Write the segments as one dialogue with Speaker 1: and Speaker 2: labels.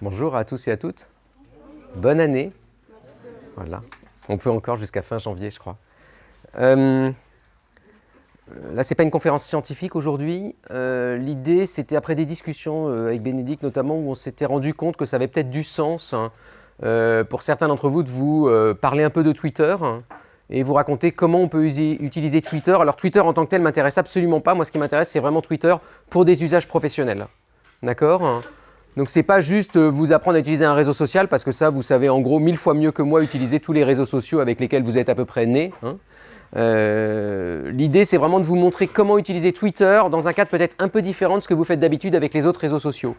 Speaker 1: Bonjour à tous et à toutes. Bonne année. Voilà. On peut encore jusqu'à fin janvier, je crois. Là, c'est pas une conférence scientifique aujourd'hui. L'idée, c'était après des discussions avec Bénédicte notamment, où on s'était rendu compte que ça avait peut-être du sens pour certains d'entre vous de vous parler un peu de Twitter et vous raconter comment on peut utiliser Twitter. Alors Twitter en tant que tel m'intéresse absolument pas. Moi, ce qui m'intéresse, c'est vraiment Twitter pour des usages professionnels. D'accord ? Donc c'est pas juste vous apprendre à utiliser un réseau social, parce que ça, vous savez en gros 1000 fois mieux que moi utiliser tous les réseaux sociaux avec lesquels vous êtes à peu près nés. L'idée, c'est vraiment de vous montrer comment utiliser Twitter dans un cadre peut-être un peu différent de ce que vous faites d'habitude avec les autres réseaux sociaux.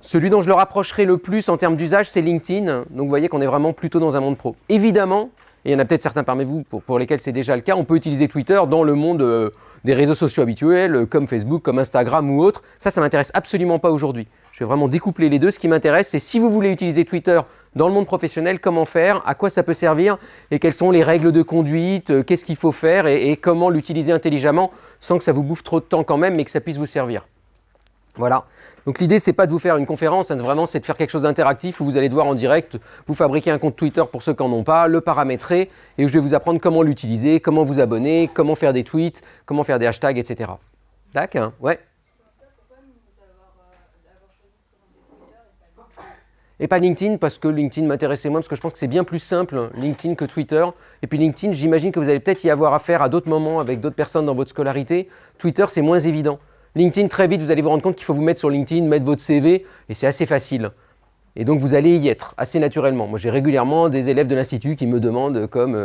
Speaker 1: Celui dont je le rapprocherai le plus en termes d'usage, c'est LinkedIn. Donc vous voyez qu'on est vraiment plutôt dans un monde pro. Évidemment, et il y en a peut-être certains parmi vous pour lesquels c'est déjà le cas, on peut utiliser Twitter dans le monde des réseaux sociaux habituels, comme Facebook, comme Instagram ou autres. Ça m'intéresse absolument pas aujourd'hui. Je vais vraiment découpler les deux. Ce qui m'intéresse, c'est si vous voulez utiliser Twitter dans le monde professionnel, comment faire, à quoi ça peut servir et quelles sont les règles de conduite, qu'est-ce qu'il faut faire et comment l'utiliser intelligemment sans que ça vous bouffe trop de temps quand même, mais que ça puisse vous servir. Voilà. Donc l'idée, c'est pas de vous faire une conférence, vraiment, c'est de faire quelque chose d'interactif où vous allez devoir en direct vous fabriquer un compte Twitter pour ceux qui n'en ont pas, le paramétrer et où je vais vous apprendre comment l'utiliser, comment vous abonner, comment faire des tweets, comment faire des hashtags, etc. D'accord ? Ouais. Et pas LinkedIn, parce que LinkedIn m'intéressait moins, parce que je pense que c'est bien plus simple, LinkedIn, que Twitter. Et puis LinkedIn, j'imagine que vous allez peut-être y avoir affaire à d'autres moments avec d'autres personnes dans votre scolarité. Twitter, c'est moins évident. LinkedIn, très vite, vous allez vous rendre compte qu'il faut vous mettre sur LinkedIn, mettre votre CV, et c'est assez facile. Et donc, vous allez y être assez naturellement. Moi, j'ai régulièrement des élèves de l'Institut qui me demandent, comme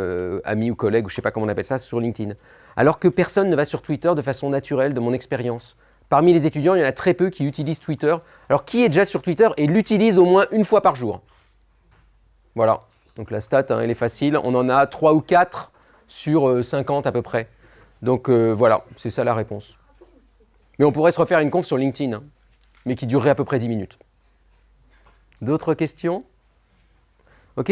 Speaker 1: amis ou collègues, ou je ne sais pas comment on appelle ça, sur LinkedIn. Alors que personne ne va sur Twitter de façon naturelle, de mon expérience. Parmi les étudiants, il y en a très peu qui utilisent Twitter. Alors, qui est déjà sur Twitter et l'utilise au moins une fois par jour? Voilà. Donc, la stat, elle est facile. On en a 3 ou 4 sur 50 à peu près. Donc, voilà, c'est ça la réponse. Mais on pourrait se refaire une conf sur LinkedIn, mais qui durerait à peu près 10 minutes. D'autres questions? Ok.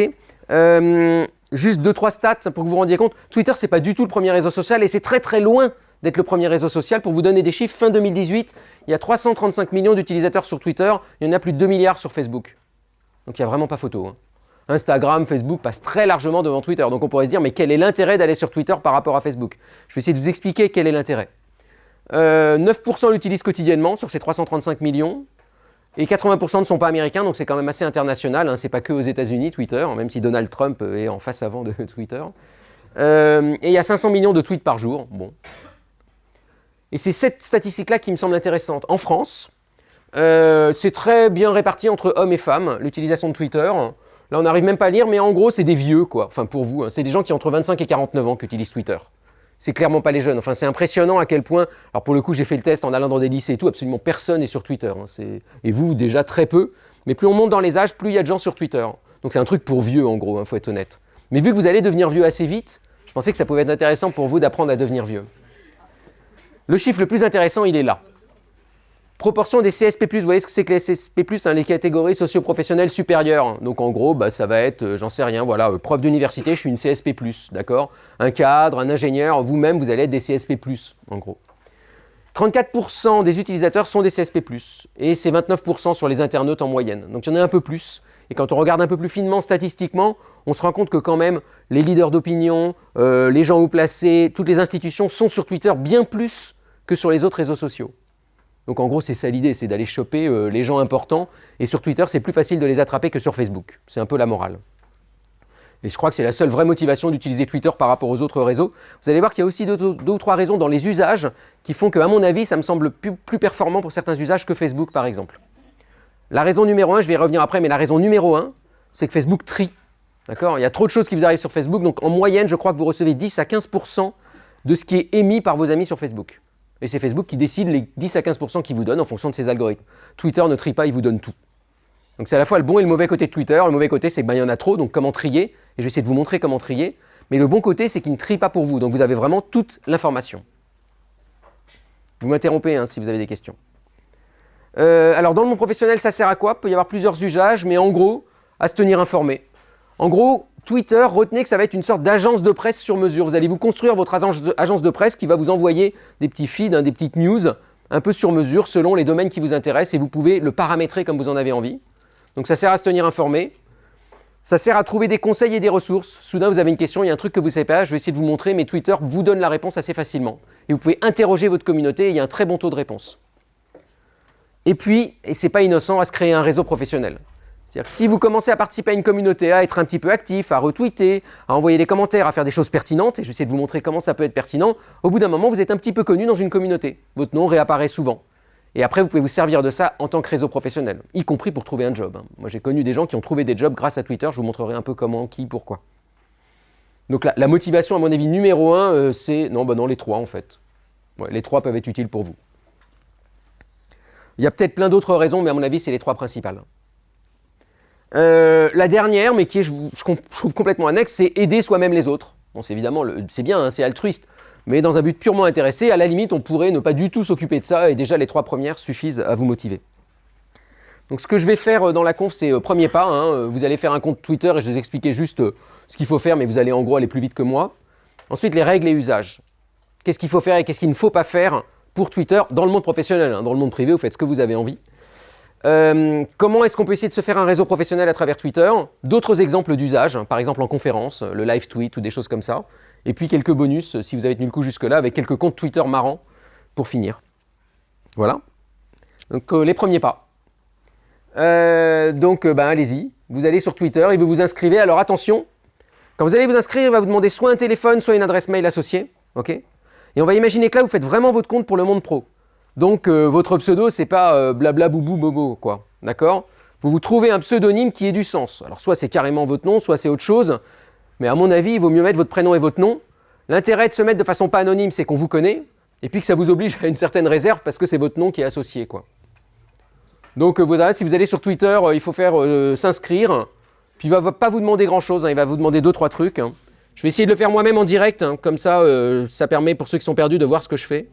Speaker 1: Juste 2-3 stats pour que vous vous rendiez compte. Twitter, ce n'est pas du tout le premier réseau social et c'est très très loin d'être le premier réseau social. Pour vous donner des chiffres, fin 2018, il y a 335 millions d'utilisateurs sur Twitter, il y en a plus de 2 milliards sur Facebook. Donc il n'y a vraiment pas photo. Instagram, Facebook passent très largement devant Twitter. Donc on pourrait se dire, mais quel est l'intérêt d'aller sur Twitter par rapport à Facebook? Je vais essayer de vous expliquer quel est l'intérêt. 9% l'utilisent quotidiennement sur ces 335 millions. Et 80% ne sont pas américains, donc c'est quand même assez international. C'est pas que aux États-Unis, Twitter, même si Donald Trump est en face avant de Twitter. Et il y a 500 millions de tweets par jour. Bon. Et c'est cette statistique-là qui me semble intéressante. En France, c'est très bien réparti entre hommes et femmes, l'utilisation de Twitter. Là, on n'arrive même pas à lire, mais en gros, c'est des vieux, quoi. Enfin, pour vous, c'est des gens qui ont entre 25 et 49 ans qui utilisent Twitter. C'est clairement pas les jeunes. Enfin, c'est impressionnant à quel point... Alors, pour le coup, j'ai fait le test en allant dans des lycées et tout. Absolument personne n'est sur Twitter. Et vous, déjà, très peu. Mais plus on monte dans les âges, plus il y a de gens sur Twitter. Donc, c'est un truc pour vieux, en gros, faut être honnête. Mais vu que vous allez devenir vieux assez vite, je pensais que ça pouvait être intéressant pour vous d'apprendre à devenir vieux. Le chiffre le plus intéressant, il est là. Proportion des CSP+, vous voyez ce que c'est que les CSP+, les catégories socio-professionnelles supérieures. Donc en gros, ça va être, j'en sais rien, voilà, prof d'université, je suis une CSP+, d'accord? Un cadre, un ingénieur, vous-même, vous allez être des CSP+, en gros. 34% des utilisateurs sont des CSP+, et c'est 29% sur les internautes en moyenne. Donc il y en a un peu plus. Et quand on regarde un peu plus finement statistiquement, on se rend compte que quand même, les leaders d'opinion, les gens haut placés, toutes les institutions sont sur Twitter bien plus que sur les autres réseaux sociaux. Donc en gros, c'est ça l'idée, c'est d'aller choper les gens importants. Et sur Twitter, c'est plus facile de les attraper que sur Facebook. C'est un peu la morale. Et je crois que c'est la seule vraie motivation d'utiliser Twitter par rapport aux autres réseaux. Vous allez voir qu'il y a aussi deux ou trois raisons dans les usages qui font qu'à mon avis, ça me semble plus performant pour certains usages que Facebook, par exemple. La raison numéro 1, je vais y revenir après, mais la raison numéro 1, c'est que Facebook trie. D'accord ? Il y a trop de choses qui vous arrivent sur Facebook. Donc en moyenne, je crois que vous recevez 10 à 15% de ce qui est émis par vos amis sur Facebook. Et c'est Facebook qui décide les 10 à 15% qu'il vous donne en fonction de ses algorithmes. Twitter ne trie pas, il vous donne tout. Donc c'est à la fois le bon et le mauvais côté de Twitter. Le mauvais côté, c'est qu'il y en a trop, donc comment trier. Et je vais essayer de vous montrer comment trier. Mais le bon côté, c'est qu'il ne trie pas pour vous. Donc vous avez vraiment toute l'information. Vous m'interrompez si vous avez des questions. Alors dans le monde professionnel, ça sert à quoi? Il peut y avoir plusieurs usages, mais en gros, à se tenir informé. En gros, Twitter, retenez que ça va être une sorte d'agence de presse sur mesure. Vous allez vous construire votre agence de presse qui va vous envoyer des petits feeds, des petites news, un peu sur mesure, selon les domaines qui vous intéressent, et vous pouvez le paramétrer comme vous en avez envie. Donc ça sert à se tenir informé. Ça sert à trouver des conseils et des ressources. Soudain, vous avez une question, il y a un truc que vous ne savez pas, je vais essayer de vous montrer, mais Twitter vous donne la réponse assez facilement. Et vous pouvez interroger votre communauté et il y a un très bon taux de réponse. Et puis, et ce n'est pas innocent, à se créer un réseau professionnel. C'est-à-dire que si vous commencez à participer à une communauté, à être un petit peu actif, à retweeter, à envoyer des commentaires, à faire des choses pertinentes, et je vais essayer de vous montrer comment ça peut être pertinent, au bout d'un moment, vous êtes un petit peu connu dans une communauté. Votre nom réapparaît souvent. Et après, vous pouvez vous servir de ça en tant que réseau professionnel, y compris pour trouver un job. Moi, j'ai connu des gens qui ont trouvé des jobs grâce à Twitter. Je vous montrerai un peu comment, qui, pourquoi. Donc la motivation, à mon avis, numéro 1, c'est... Non, les 3, en fait. Ouais, les 3 peuvent être utiles pour vous. Il y a peut-être plein d'autres raisons, mais à mon avis, c'est les 3 principales. La dernière, mais qui est, je trouve complètement annexe, c'est aider soi-même les autres. Bon, c'est évidemment, c'est bien, hein, c'est altruiste. Mais dans un but purement intéressé, à la limite, on pourrait ne pas du tout s'occuper de ça, et déjà les 3 premières suffisent à vous motiver. Donc ce que je vais faire dans la conf, c'est premier pas, hein, vous allez faire un compte Twitter et je vais vous expliquer juste ce qu'il faut faire, mais vous allez en gros aller plus vite que moi. Ensuite, les règles et usages. Qu'est-ce qu'il faut faire et qu'est-ce qu'il ne faut pas faire pour Twitter dans le monde professionnel, hein. Dans le monde privé, vous faites ce que vous avez envie. Comment est-ce qu'on peut essayer de se faire un réseau professionnel à travers Twitter? D'autres exemples d'usage, hein, par exemple en conférence, le live tweet ou des choses comme ça. Et puis quelques bonus, si vous avez tenu le coup jusque-là, avec quelques comptes Twitter marrants pour finir. Voilà. Donc les premiers pas. Allez-y. Vous allez sur Twitter et vous vous inscrivez. Alors attention, quand vous allez vous inscrire, il va vous demander soit un téléphone, soit une adresse mail associée. Ok. Et on va imaginer que là, vous faites vraiment votre compte pour le monde pro. Donc votre pseudo, c'est pas blabla boubou bobo, quoi. D'accord? Vous trouvez un pseudonyme qui ait du sens. Alors soit c'est carrément votre nom, soit c'est autre chose. Mais à mon avis, il vaut mieux mettre votre prénom et votre nom. L'intérêt de se mettre de façon pas anonyme, c'est qu'on vous connaît, et puis que ça vous oblige à une certaine réserve parce que c'est votre nom qui est associé, quoi. Donc si vous allez sur Twitter, il faut faire s'inscrire. Puis il ne va pas vous demander grand-chose, hein, il va vous demander 2-3 trucs. Hein. Je vais essayer de le faire moi-même en direct, hein, comme ça, ça permet pour ceux qui sont perdus de voir ce que je fais.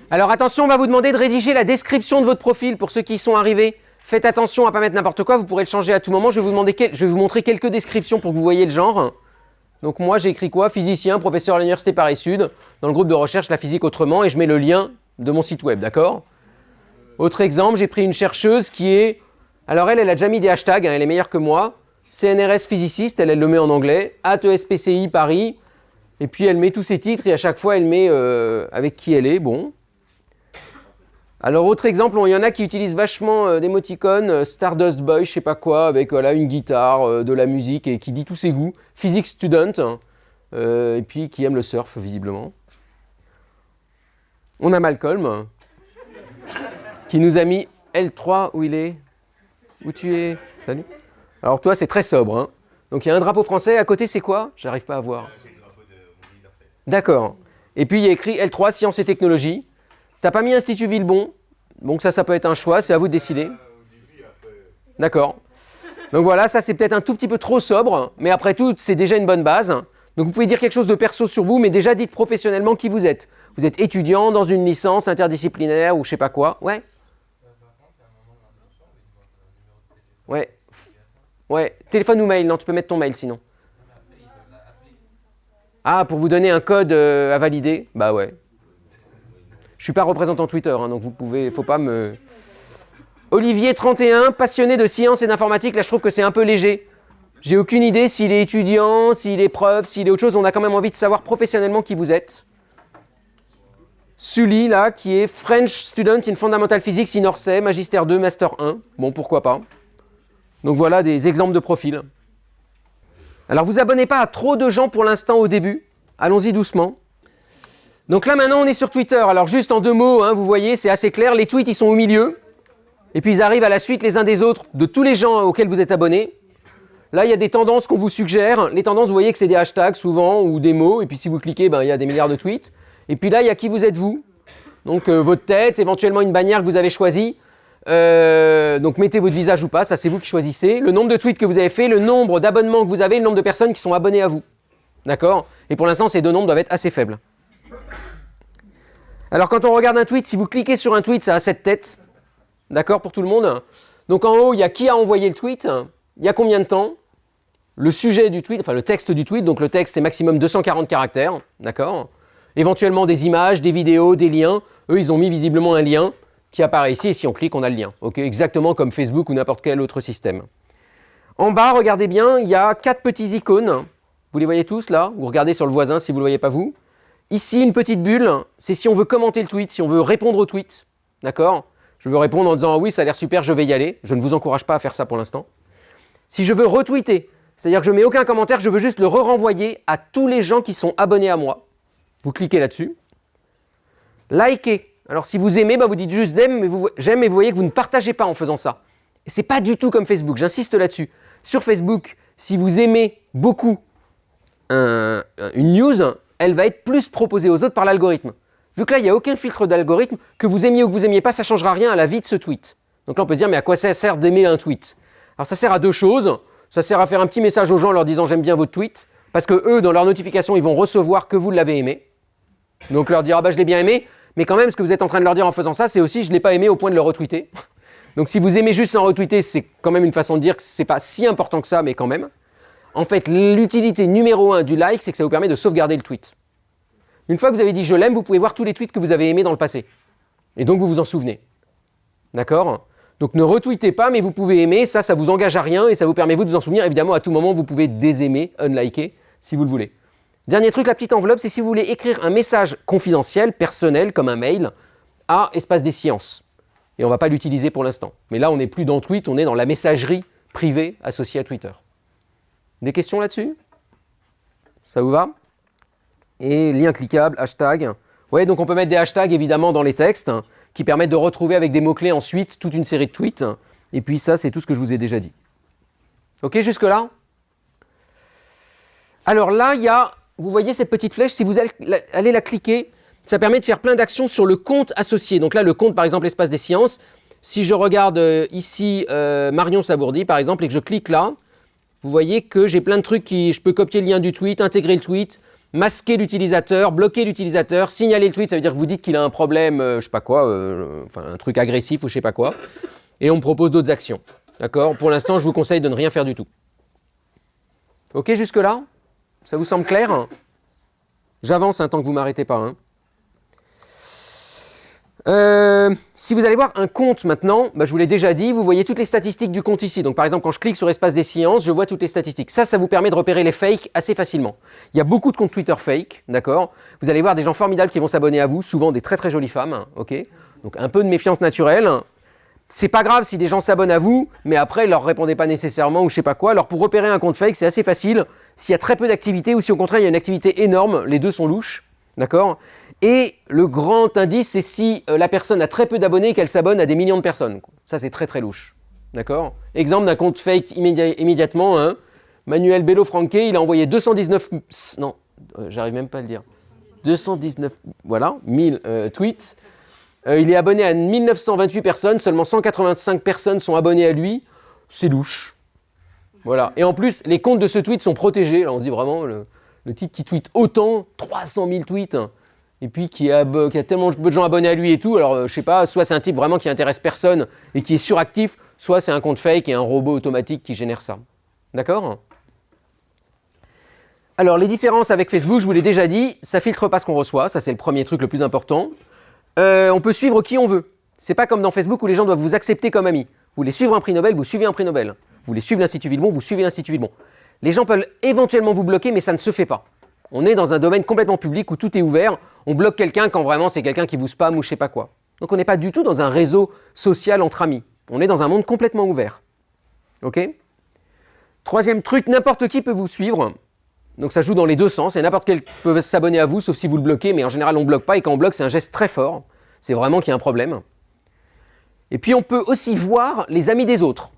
Speaker 1: Alors attention, on va vous demander de rédiger la description de votre profil pour ceux qui y sont arrivés. Faites attention à ne pas mettre n'importe quoi, vous pourrez le changer à tout moment. Je vais vous montrer quelques descriptions pour que vous voyez le genre. Donc moi, j'ai écrit quoi? Physicien, professeur à l'Université Paris-Sud, dans le groupe de recherche La physique autrement, et je mets le lien de mon site web, d'accord? Autre exemple, j'ai pris une chercheuse qui est... Alors elle a déjà mis des hashtags, hein, elle est meilleure que moi. CNRS physiciste, elle le met en anglais. ATESPCI Paris. Et puis elle met tous ses titres et à chaque fois elle met avec qui elle est, bon. Alors autre exemple, il y en a qui utilisent vachement d'émoticônes, Stardust Boy, je sais pas quoi, avec voilà, une guitare, de la musique et qui dit tous ses goûts. Physics Student, et puis qui aime le surf visiblement. On a Malcolm, qui nous a mis L3, où il est? Où tu es? Salut. Alors toi c'est très sobre, hein. Donc il y a un drapeau français, à côté c'est quoi? J'arrive pas à voir. C'est le drapeau de mon leader. D'accord. Et puis il y a écrit L3, Sciences et Technologies. T'as pas mis Institut Villebon, donc ça peut être un choix, c'est à vous de décider. D'accord. Donc voilà, ça c'est peut-être un tout petit peu trop sobre, mais après tout, c'est déjà une bonne base. Donc vous pouvez dire quelque chose de perso sur vous, mais déjà dites professionnellement qui vous êtes. Vous êtes étudiant dans une licence interdisciplinaire ou je sais pas quoi. Ouais. Ouais. Ouais. Téléphone ou mail? Non, tu peux mettre ton mail sinon. Ah, pour vous donner un code à valider? Bah ouais. Je ne suis pas représentant Twitter, hein, donc vous pouvez, faut pas me... Olivier, 31, passionné de sciences et d'informatique. Là, je trouve que c'est un peu léger. J'ai aucune idée s'il est étudiant, s'il est prof, s'il est autre chose. On a quand même envie de savoir professionnellement qui vous êtes. Sully, là, qui est French Student in Fundamental Physics in Orsay, Magister 2, Master 1. Bon, pourquoi pas. Donc voilà des exemples de profils. Alors, vous abonnez pas à trop de gens pour l'instant au début. Allons-y doucement. Donc là, maintenant, on est sur Twitter. Alors, juste en 2 mots, hein, vous voyez, c'est assez clair. Les tweets, ils sont au milieu. Et puis, ils arrivent à la suite les uns des autres de tous les gens auxquels vous êtes abonnés. Là, il y a des tendances qu'on vous suggère. Les tendances, vous voyez que c'est des hashtags souvent ou des mots. Et puis, si vous cliquez, il y a des milliards de tweets. Et puis là, il y a qui vous êtes vous. Donc, votre tête, éventuellement une bannière que vous avez choisie. Donc, mettez votre visage ou pas, ça c'est vous qui choisissez. Le nombre de tweets que vous avez fait, le nombre d'abonnements que vous avez, le nombre de personnes qui sont abonnées à vous. D'accord? Et pour l'instant, ces 2 nombres doivent être assez faibles. Alors, quand on regarde un tweet, si vous cliquez sur un tweet, ça a cette tête. D'accord pour tout le monde? Donc, en haut, il y a qui a envoyé le tweet, il y a combien de temps, le sujet du tweet, enfin le texte du tweet. Donc, le texte, c'est maximum 240 caractères. D'accord? Éventuellement des images, des vidéos, des liens. Eux, ils ont mis visiblement un lien. qui apparaît ici, et si on clique, on a le lien. Okay, exactement comme Facebook ou n'importe quel autre système. En bas, regardez bien, il y a 4 petits icônes. Vous les voyez tous là? Vous regardez sur le voisin si vous ne le voyez pas vous. Ici, une petite bulle, c'est si on veut commenter le tweet, si on veut répondre au tweet. D'accord? Je veux répondre en disant ah oui, ça a l'air super, je vais y aller. Je ne vous encourage pas à faire ça pour l'instant. Si je veux retweeter, c'est-à-dire que je ne mets aucun commentaire, je veux juste le renvoyer à tous les gens qui sont abonnés à moi. Vous cliquez là-dessus. Liker. Alors si vous aimez, vous dites juste j'aime et vous voyez que vous ne partagez pas en faisant ça. Et ce n'est pas du tout comme Facebook, j'insiste là-dessus. Sur Facebook, si vous aimez beaucoup une news, elle va être plus proposée aux autres par l'algorithme. Vu que là, il n'y a aucun filtre d'algorithme, que vous aimiez ou que vous n'aimiez pas, ça ne changera rien à la vie de ce tweet. Donc là, on peut se dire, mais à quoi ça sert d'aimer un tweet? Alors ça sert à 2 choses. Ça sert à faire un petit message aux gens en leur disant j'aime bien votre tweet, parce que eux, dans leur notification, ils vont recevoir que vous l'avez aimé. Donc leur dire, je l'ai bien aimé, mais quand même, ce que vous êtes en train de leur dire en faisant ça, c'est aussi je ne l'ai pas aimé au point de le retweeter. Donc si vous aimez juste sans retweeter, c'est quand même une façon de dire que ce n'est pas si important que ça, mais quand même. En fait, l'utilité numéro 1 du like, c'est que ça vous permet de sauvegarder le tweet. Une fois que vous avez dit « je l'aime », vous pouvez voir tous les tweets que vous avez aimés dans le passé. Et donc, vous vous en souvenez. D'accord? Donc, ne retweetez pas, mais vous pouvez aimer. Ça vous engage à rien et ça vous permet, vous, de vous en souvenir. Évidemment, à tout moment, vous pouvez désaimer, unliker, si vous le voulez. Dernier truc, la petite enveloppe, c'est si vous voulez écrire un message confidentiel, personnel, comme un mail, à Espace des Sciences. Et on ne va pas l'utiliser pour l'instant. Mais là, on n'est plus dans Tweet, on est dans la messagerie privée associée à Twitter. Des questions là-dessus? Ça vous va? Et lien cliquable, hashtag. Ouais, donc on peut mettre des hashtags évidemment dans les textes qui permettent de retrouver avec des mots-clés ensuite toute une série de tweets. Et puis ça, c'est tout ce que je vous ai déjà dit. Ok, jusque-là? Alors là, il y a, vous voyez cette petite flèche, si vous allez la cliquer, ça permet de faire plein d'actions sur le compte associé. Donc là, le compte, par exemple, Espace des Sciences. Si je regarde ici Marion Sabourdi, par exemple, et que je clique là, vous voyez que j'ai plein de trucs je peux copier le lien du tweet, intégrer le tweet, masquer l'utilisateur, bloquer l'utilisateur, signaler le tweet, ça veut dire que vous dites qu'il a un problème, je sais pas quoi, enfin un truc agressif ou je sais pas quoi, et on me propose d'autres actions. D'accord? Pour l'instant, je vous conseille de ne rien faire du tout. Ok, jusque-là? Ça vous semble clair? J'avance tant que vous ne m'arrêtez pas. Si vous allez voir un compte maintenant, je vous l'ai déjà dit, vous voyez toutes les statistiques du compte ici. Donc par exemple, quand je clique sur Espace des Sciences, je vois toutes les statistiques. Ça vous permet de repérer les fakes assez facilement. Il y a beaucoup de comptes Twitter fake, d'accord? Vous allez voir des gens formidables qui vont s'abonner à vous, souvent des très très jolies femmes, ok? Donc un peu de méfiance naturelle. C'est pas grave si des gens s'abonnent à vous, mais après, ils leur répondez pas nécessairement ou je sais pas quoi. Alors pour repérer un compte fake, c'est assez facile. S'il y a très peu d'activité ou si au contraire, il y a une activité énorme, les deux sont louches, d'accord? Et le grand indice, c'est si la personne a très peu d'abonnés et qu'elle s'abonne à des millions de personnes. Ça, c'est très très louche. D'accord? Exemple d'un compte fake immédiatement. Manuel Bello Franque, il a envoyé 219... Non, j'arrive même pas à le dire. 219... Voilà, 1000 tweets. Il est abonné à 1928 personnes. Seulement 185 personnes sont abonnées à lui. C'est louche. Voilà. Et en plus, les comptes de ce tweet sont protégés. Là, on se dit vraiment, le type qui tweet autant, 300 000 tweets... et puis qui a tellement peu de gens abonnés à lui et tout, alors je sais pas, soit c'est un type vraiment qui intéresse personne et qui est suractif, soit c'est un compte fake et un robot automatique qui génère ça. D'accord? Alors les différences avec Facebook, je vous l'ai déjà dit, ça filtre pas ce qu'on reçoit, ça c'est le premier truc le plus important. On peut suivre qui on veut. C'est pas comme dans Facebook où les gens doivent vous accepter comme amis. Vous voulez suivre un prix Nobel, vous suivez un prix Nobel. Vous voulez suivre l'Institut Villebon, vous suivez l'Institut Villebon. Les gens peuvent éventuellement vous bloquer, mais ça ne se fait pas. On est dans un domaine complètement public où tout est ouvert. On bloque quelqu'un quand vraiment c'est quelqu'un qui vous spam ou je sais pas quoi. Donc on n'est pas du tout dans un réseau social entre amis. On est dans un monde complètement ouvert. Ok? Troisième truc, n'importe qui peut vous suivre. Donc ça joue dans les deux sens. Et n'importe quel peut s'abonner à vous, sauf si vous le bloquez. Mais en général, on ne bloque pas. Et quand on bloque, c'est un geste très fort. C'est vraiment qu'il y a un problème. Et puis on peut aussi voir les amis des autres.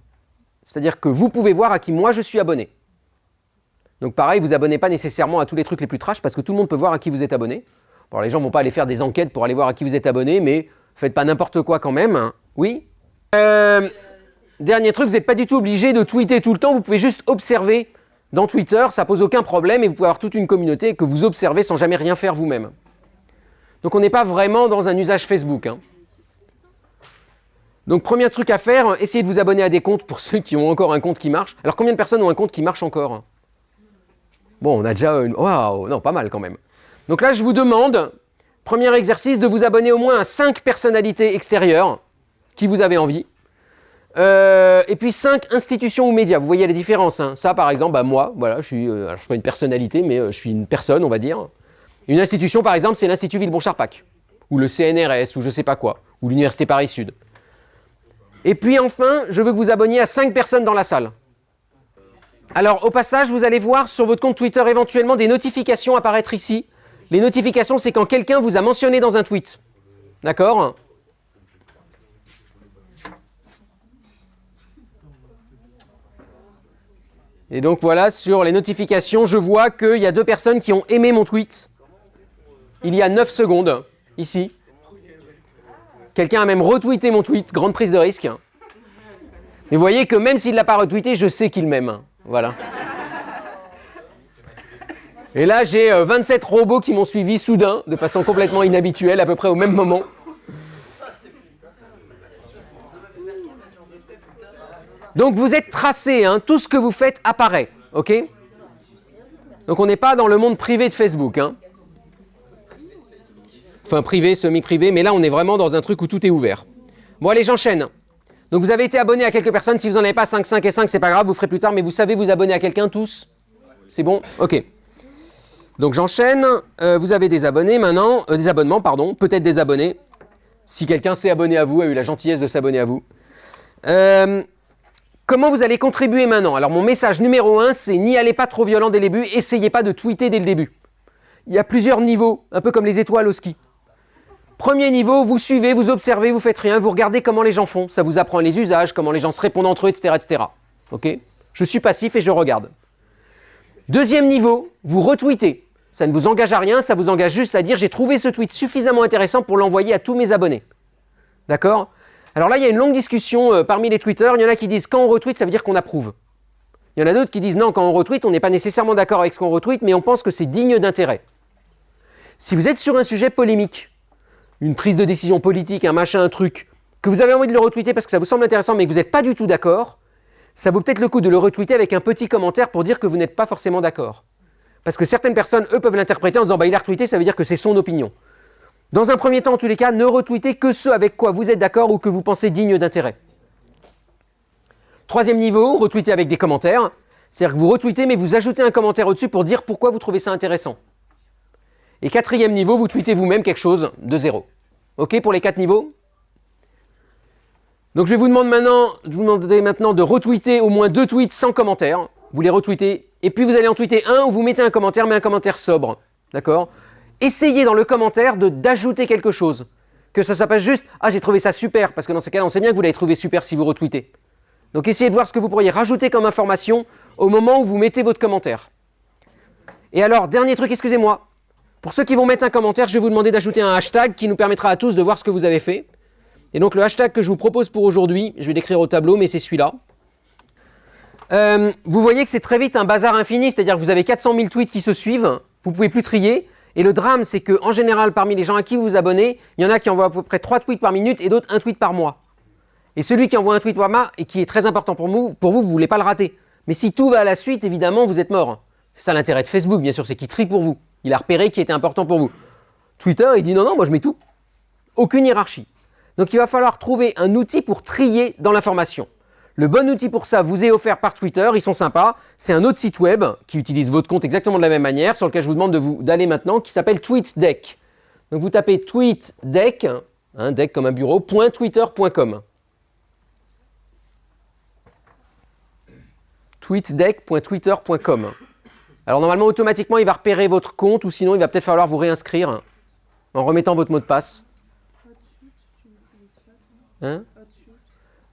Speaker 1: C'est-à-dire que vous pouvez voir à qui moi je suis abonné. Donc pareil, vous abonnez pas nécessairement à tous les trucs les plus trash parce que tout le monde peut voir à qui vous êtes abonné. Bon, les gens vont pas aller faire des enquêtes pour aller voir à qui vous êtes abonné, mais faites pas n'importe quoi quand même. Oui. Dernier truc, vous n'êtes pas du tout obligé de tweeter tout le temps, vous pouvez juste observer dans Twitter, ça pose aucun problème et vous pouvez avoir toute une communauté que vous observez sans jamais rien faire vous-même. Donc on n'est pas vraiment dans un usage Facebook. Donc premier truc à faire, essayez de vous abonner à des comptes pour ceux qui ont encore un compte qui marche. Alors combien de personnes ont un compte qui marche encore? Bon, on a déjà une... Waouh, non, pas mal quand même. Donc là, je vous demande, premier exercice, de vous abonner au moins à 5 personnalités extérieures. qui vous avez envie. Et puis 5 institutions ou médias. Vous voyez la différence, hein. Ça, par exemple, bah, moi, voilà, je suis, alors, je suis pas une personnalité, mais je suis une personne, on va dire. Une institution, par exemple, c'est l'Institut Villebon-Charpac, ou le CNRS, ou je sais pas quoi, ou l'Université Paris-Sud. Et puis enfin, je veux que vous abonniez à 5 personnes dans la salle. Alors, au passage, vous allez voir sur votre compte Twitter éventuellement des notifications apparaître ici. Les notifications, c'est quand quelqu'un vous a mentionné dans un tweet. D'accord ? Et donc voilà, sur les notifications, je vois qu'il y a 2 personnes qui ont aimé mon tweet. Il y a 9 secondes, ici. Quelqu'un a même retweeté mon tweet, grande prise de risque. Mais vous voyez que même s'il ne l'a pas retweeté, je sais qu'il m'aime. Voilà. Et là, j'ai 27 robots qui m'ont suivi soudain, de façon complètement inhabituelle, à peu près au même moment. Donc vous êtes tracé, hein, tout ce que vous faites apparaît, ok ? Donc on n'est pas dans le monde privé de Facebook, hein. Enfin privé, semi-privé, mais là on est vraiment dans un truc où tout est ouvert. Bon allez, j'enchaîne. Donc vous avez été abonné à quelques personnes, si vous n'en avez pas 5, 5 et 5, c'est pas grave, vous ferez plus tard, mais vous savez vous abonner à quelqu'un tous ? C'est bon ? Ok. Donc j'enchaîne, vous avez des abonnés maintenant, des abonnements, pardon, peut-être des abonnés. Si quelqu'un s'est abonné à vous, a eu la gentillesse de s'abonner à vous. Comment vous allez contribuer maintenant ? Alors mon message numéro 1, c'est n'y allez pas trop violent dès le début, essayez pas de tweeter dès le début. Il y a plusieurs niveaux, un peu comme les étoiles au ski. Premier niveau, vous suivez, vous observez, vous faites rien, vous regardez comment les gens font. Ça vous apprend les usages, comment les gens se répondent entre eux, etc. etc. Ok ? Je suis passif et je regarde. Deuxième niveau, vous retweetez. Ça ne vous engage à rien, ça vous engage juste à dire j'ai trouvé ce tweet suffisamment intéressant pour l'envoyer à tous mes abonnés. D'accord ? Alors là, il y a une longue discussion parmi les tweeters. Il y en a qui disent quand on retweet, ça veut dire qu'on approuve. Il y en a d'autres qui disent non, quand on retweet, on n'est pas nécessairement d'accord avec ce qu'on retweet, mais on pense que c'est digne d'intérêt. Si vous êtes sur un sujet polémique, une prise de décision politique, un machin, un truc, que vous avez envie de le retweeter parce que ça vous semble intéressant, mais que vous n'êtes pas du tout d'accord, ça vaut peut-être le coup de le retweeter avec un petit commentaire pour dire que vous n'êtes pas forcément d'accord. Parce que certaines personnes, eux, peuvent l'interpréter en disant bah, il a retweeté, ça veut dire que c'est son opinion. Dans un premier temps, en tous les cas, ne retweetez que ceux avec quoi vous êtes d'accord ou que vous pensez digne d'intérêt. Troisième niveau, retweetez avec des commentaires. C'est-à-dire que vous retweetez, mais vous ajoutez un commentaire au-dessus pour dire pourquoi vous trouvez ça intéressant. Et quatrième niveau, vous tweetez vous-même quelque chose de 0. OK pour les 4 niveaux ? Donc je vais vous demander maintenant de retweeter au moins 2 tweets sans commentaire. Vous les retweetez, et puis vous allez en tweeter un où vous mettez un commentaire, mais un commentaire sobre. D'accord ? Essayez dans le commentaire d'ajouter quelque chose. Que ça passe juste « Ah, j'ai trouvé ça super », parce que dans ces cas-là, on sait bien que vous l'avez trouvé super si vous retweetez. Donc essayez de voir ce que vous pourriez rajouter comme information au moment où vous mettez votre commentaire. Et alors, dernier truc, excusez-moi. Pour ceux qui vont mettre un commentaire, je vais vous demander d'ajouter un hashtag qui nous permettra à tous de voir ce que vous avez fait. Et donc le hashtag que je vous propose pour aujourd'hui, je vais l'écrire au tableau, mais c'est celui-là. Vous voyez que c'est très vite un bazar infini, c'est-à-dire que vous avez 400 000 tweets qui se suivent, vous ne pouvez plus trier. Et le drame, c'est qu'en général, parmi les gens à qui vous vous abonnez, il y en a qui envoient à peu près 3 tweets par minute et d'autres 1 tweet par mois. Et celui qui envoie un tweet par mois et qui est très important pour vous, vous ne voulez pas le rater. Mais si tout va à la suite, évidemment, vous êtes mort. C'est ça l'intérêt de Facebook, bien sûr, c'est qu'il trie pour vous. Il a repéré qui était important pour vous. Twitter, il dit non, moi je mets tout. Aucune hiérarchie. Donc il va falloir trouver un outil pour trier dans l'information. Le bon outil pour ça vous est offert par Twitter, ils sont sympas. C'est un autre site web qui utilise votre compte exactement de la même manière, sur lequel je vous demande d'aller maintenant, qui s'appelle TweetDeck. Donc vous tapez TweetDeck, deck comme un bureau, .twitter.com. tweetdeck.twitter.com. Alors normalement, automatiquement, il va repérer votre compte, ou sinon il va peut-être falloir vous réinscrire en remettant votre mot de passe. Hein ?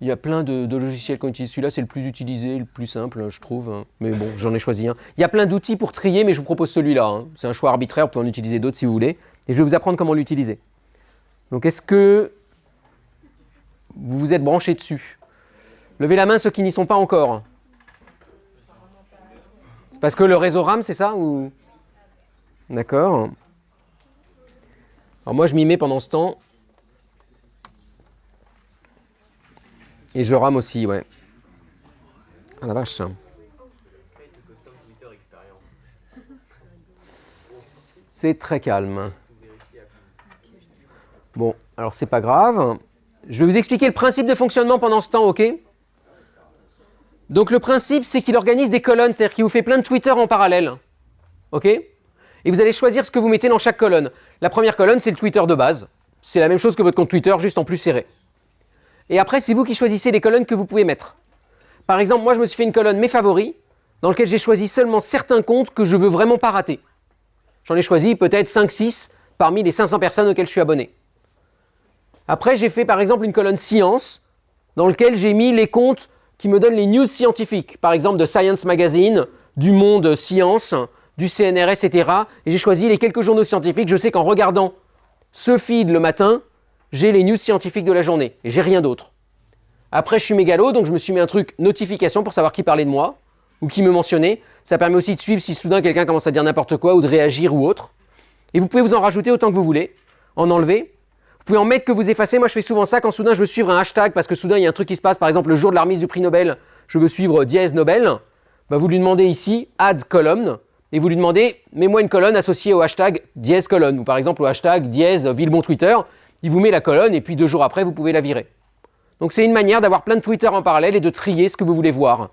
Speaker 1: Il y a plein de logiciels qu'on utilise. Celui-là, c'est le plus utilisé, le plus simple, je trouve. Mais bon, j'en ai choisi un. Il y a plein d'outils pour trier, mais je vous propose celui-là. C'est un choix arbitraire, vous pouvez en utiliser d'autres si vous voulez. Et je vais vous apprendre comment l'utiliser. Donc, est-ce que vous vous êtes branchés dessus ? Levez la main ceux qui n'y sont pas encore. C'est parce que le réseau RAM, c'est ça ou... D'accord. Alors moi, je m'y mets pendant ce temps. Et je rame aussi, ouais. Ah la vache. C'est très calme. Bon, alors c'est pas grave. Je vais vous expliquer le principe de fonctionnement pendant ce temps, ok? Donc le principe, c'est qu'il organise des colonnes, c'est-à-dire qu'il vous fait plein de Twitter en parallèle. Ok? Et vous allez choisir ce que vous mettez dans chaque colonne. La première colonne, c'est le Twitter de base. C'est la même chose que votre compte Twitter, juste en plus serré. Et après, c'est vous qui choisissez les colonnes que vous pouvez mettre. Par exemple, moi, je me suis fait une colonne « Mes favoris » dans laquelle j'ai choisi seulement certains comptes que je veux vraiment pas rater. J'en ai choisi peut-être 5-6 parmi les 500 personnes auxquelles je suis abonné. Après, j'ai fait par exemple une colonne « Science » dans laquelle j'ai mis les comptes qui me donnent les news scientifiques. Par exemple, de Science Magazine, du Monde Science, du CNRS, etc. Et j'ai choisi les quelques journaux scientifiques. Je sais qu'en regardant ce feed le matin, j'ai les news scientifiques de la journée. Et j'ai rien d'autre. Après, je suis mégalo, donc je me suis mis un truc notification pour savoir qui parlait de moi ou qui me mentionnait. Ça permet aussi de suivre si soudain quelqu'un commence à dire n'importe quoi ou de réagir ou autre. Et vous pouvez vous en rajouter autant que vous voulez, en enlever. Vous pouvez en mettre que vous effacez. Moi, je fais souvent ça quand soudain je veux suivre un hashtag parce que soudain il y a un truc qui se passe. Par exemple, le jour de la remise du prix Nobel, je veux suivre dièse Nobel. Bah, vous lui demandez ici add column et vous lui demandez mets-moi une colonne associée au hashtag dièse colonne ou par exemple au hashtag dièse Villebon Twitter. Il vous met la colonne et puis 2 jours après, vous pouvez la virer. Donc c'est une manière d'avoir plein de Twitter en parallèle et de trier ce que vous voulez voir.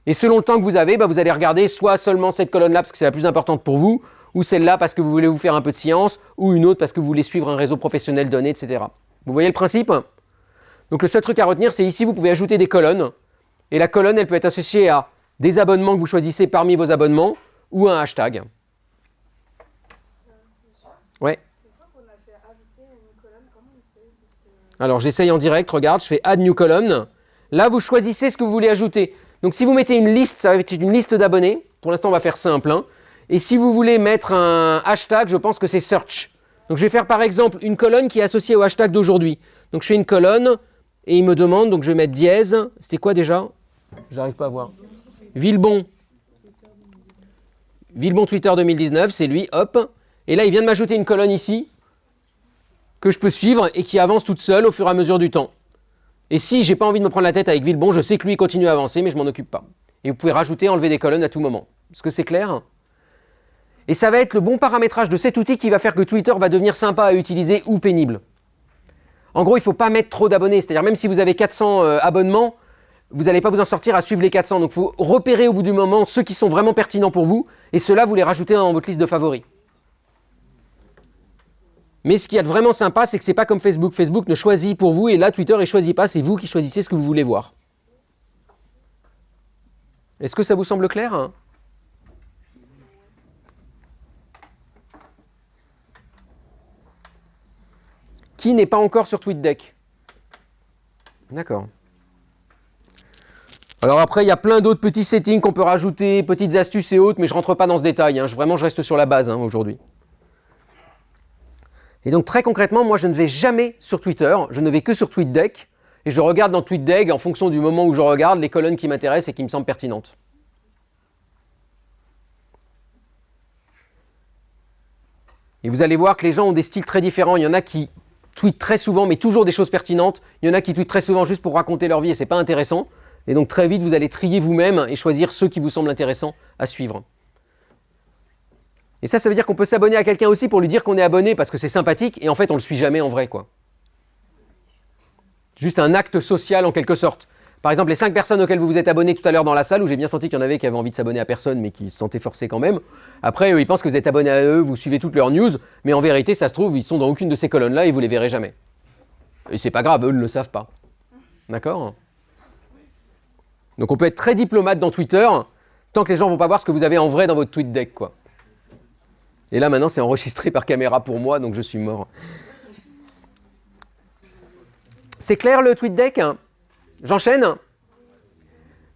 Speaker 1: Et selon le temps que vous avez, bah, vous allez regarder soit seulement cette colonne-là parce que c'est la plus importante pour vous, ou celle-là parce que vous voulez vous faire un peu de science, ou une autre parce que vous voulez suivre un réseau professionnel donné, etc. Vous voyez le principe? Donc le seul truc à retenir, c'est ici, vous pouvez ajouter des colonnes. Et la colonne, elle peut être associée à des abonnements que vous choisissez parmi vos abonnements, ou un hashtag. Ouais. Alors j'essaye en direct, regarde, je fais Add New Column. Là, vous choisissez ce que vous voulez ajouter. Donc si vous mettez une liste, ça va être une liste d'abonnés. Pour l'instant, on va faire simple. Hein. Et si vous voulez mettre un hashtag, je pense que c'est search. Donc je vais faire par exemple une colonne qui est associée au hashtag d'aujourd'hui. Donc je fais une colonne et il me demande, donc je vais mettre dièse. C'était quoi déjà? J'arrive pas à voir. Villebon. Villebon Twitter 2019, c'est lui, hop. Et là, il vient de m'ajouter une colonne ici que je peux suivre et qui avance toute seule au fur et à mesure du temps. Et si j'ai pas envie de me prendre la tête avec Villebon, je sais que lui continue à avancer, mais je m'en occupe pas. Et vous pouvez rajouter, enlever des colonnes à tout moment. Est-ce que c'est clair? Et ça va être le bon paramétrage de cet outil qui va faire que Twitter va devenir sympa à utiliser ou pénible. En gros, il ne faut pas mettre trop d'abonnés. C'est-à-dire même si vous avez 400 abonnements, vous n'allez pas vous en sortir à suivre les 400. Donc il faut repérer au bout du moment ceux qui sont vraiment pertinents pour vous. Et ceux-là, vous les rajoutez dans votre liste de favoris. Mais ce qu'il y a de vraiment sympa, c'est que ce n'est pas comme Facebook. Facebook ne choisit pour vous et là, Twitter ne choisit pas. C'est vous qui choisissez ce que vous voulez voir. Est-ce que ça vous semble clair, hein? Qui n'est pas encore sur TweetDeck? D'accord. Alors après, il y a plein d'autres petits settings qu'on peut rajouter, petites astuces et autres, mais je ne rentre pas dans ce détail. Hein. Vraiment, je reste sur la base aujourd'hui. Et donc très concrètement, moi je ne vais jamais sur Twitter, je ne vais que sur TweetDeck, et je regarde dans TweetDeck, en fonction du moment où je regarde, les colonnes qui m'intéressent et qui me semblent pertinentes. Et vous allez voir que les gens ont des styles très différents. Il y en a qui tweetent très souvent, mais toujours des choses pertinentes. Il y en a qui tweetent très souvent juste pour raconter leur vie et ce n'est pas intéressant. Et donc très vite, vous allez trier vous-même et choisir ceux qui vous semblent intéressants à suivre. Et ça veut dire qu'on peut s'abonner à quelqu'un aussi pour lui dire qu'on est abonné parce que c'est sympathique et en fait, on ne le suit jamais en vrai, quoi. Juste un acte social en quelque sorte. Par exemple, les 5 personnes auxquelles vous vous êtes abonné tout à l'heure dans la salle, où j'ai bien senti qu'il y en avait qui avaient envie de s'abonner à personne, mais qui se sentaient forcés quand même. Après, eux, ils pensent que vous êtes abonné à eux, vous suivez toutes leurs news, mais en vérité, ça se trouve, ils sont dans aucune de ces colonnes-là et vous les verrez jamais. Et c'est pas grave, eux ne le savent pas. D'accord? Donc on peut être très diplomate dans Twitter, tant que les gens ne vont pas voir ce que vous avez en vrai dans votre TweetDeck, quoi. Et là, maintenant, c'est enregistré par caméra pour moi, donc je suis mort. C'est clair, le TweetDeck? J'enchaîne.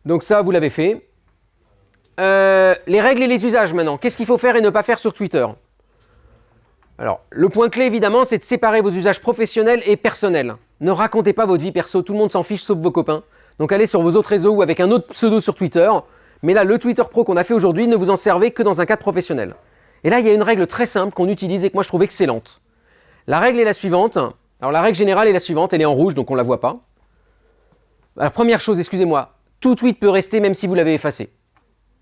Speaker 1: Donc ça, vous l'avez fait. Les règles et les usages, maintenant. Qu'est-ce qu'il faut faire et ne pas faire sur Twitter? Alors, le point clé, évidemment, c'est de séparer vos usages professionnels et personnels. Ne racontez pas votre vie perso, tout le monde s'en fiche, sauf vos copains. Donc allez sur vos autres réseaux ou avec un autre pseudo sur Twitter. Mais là, le Twitter Pro qu'on a fait aujourd'hui, ne vous en servez que dans un cadre professionnel. Et là, il y a une règle très simple qu'on utilise et que moi je trouve excellente. La règle est la suivante. Alors la règle générale est la suivante, elle est en rouge, donc on ne la voit pas. Alors première chose, excusez-moi, tout tweet peut rester même si vous l'avez effacé.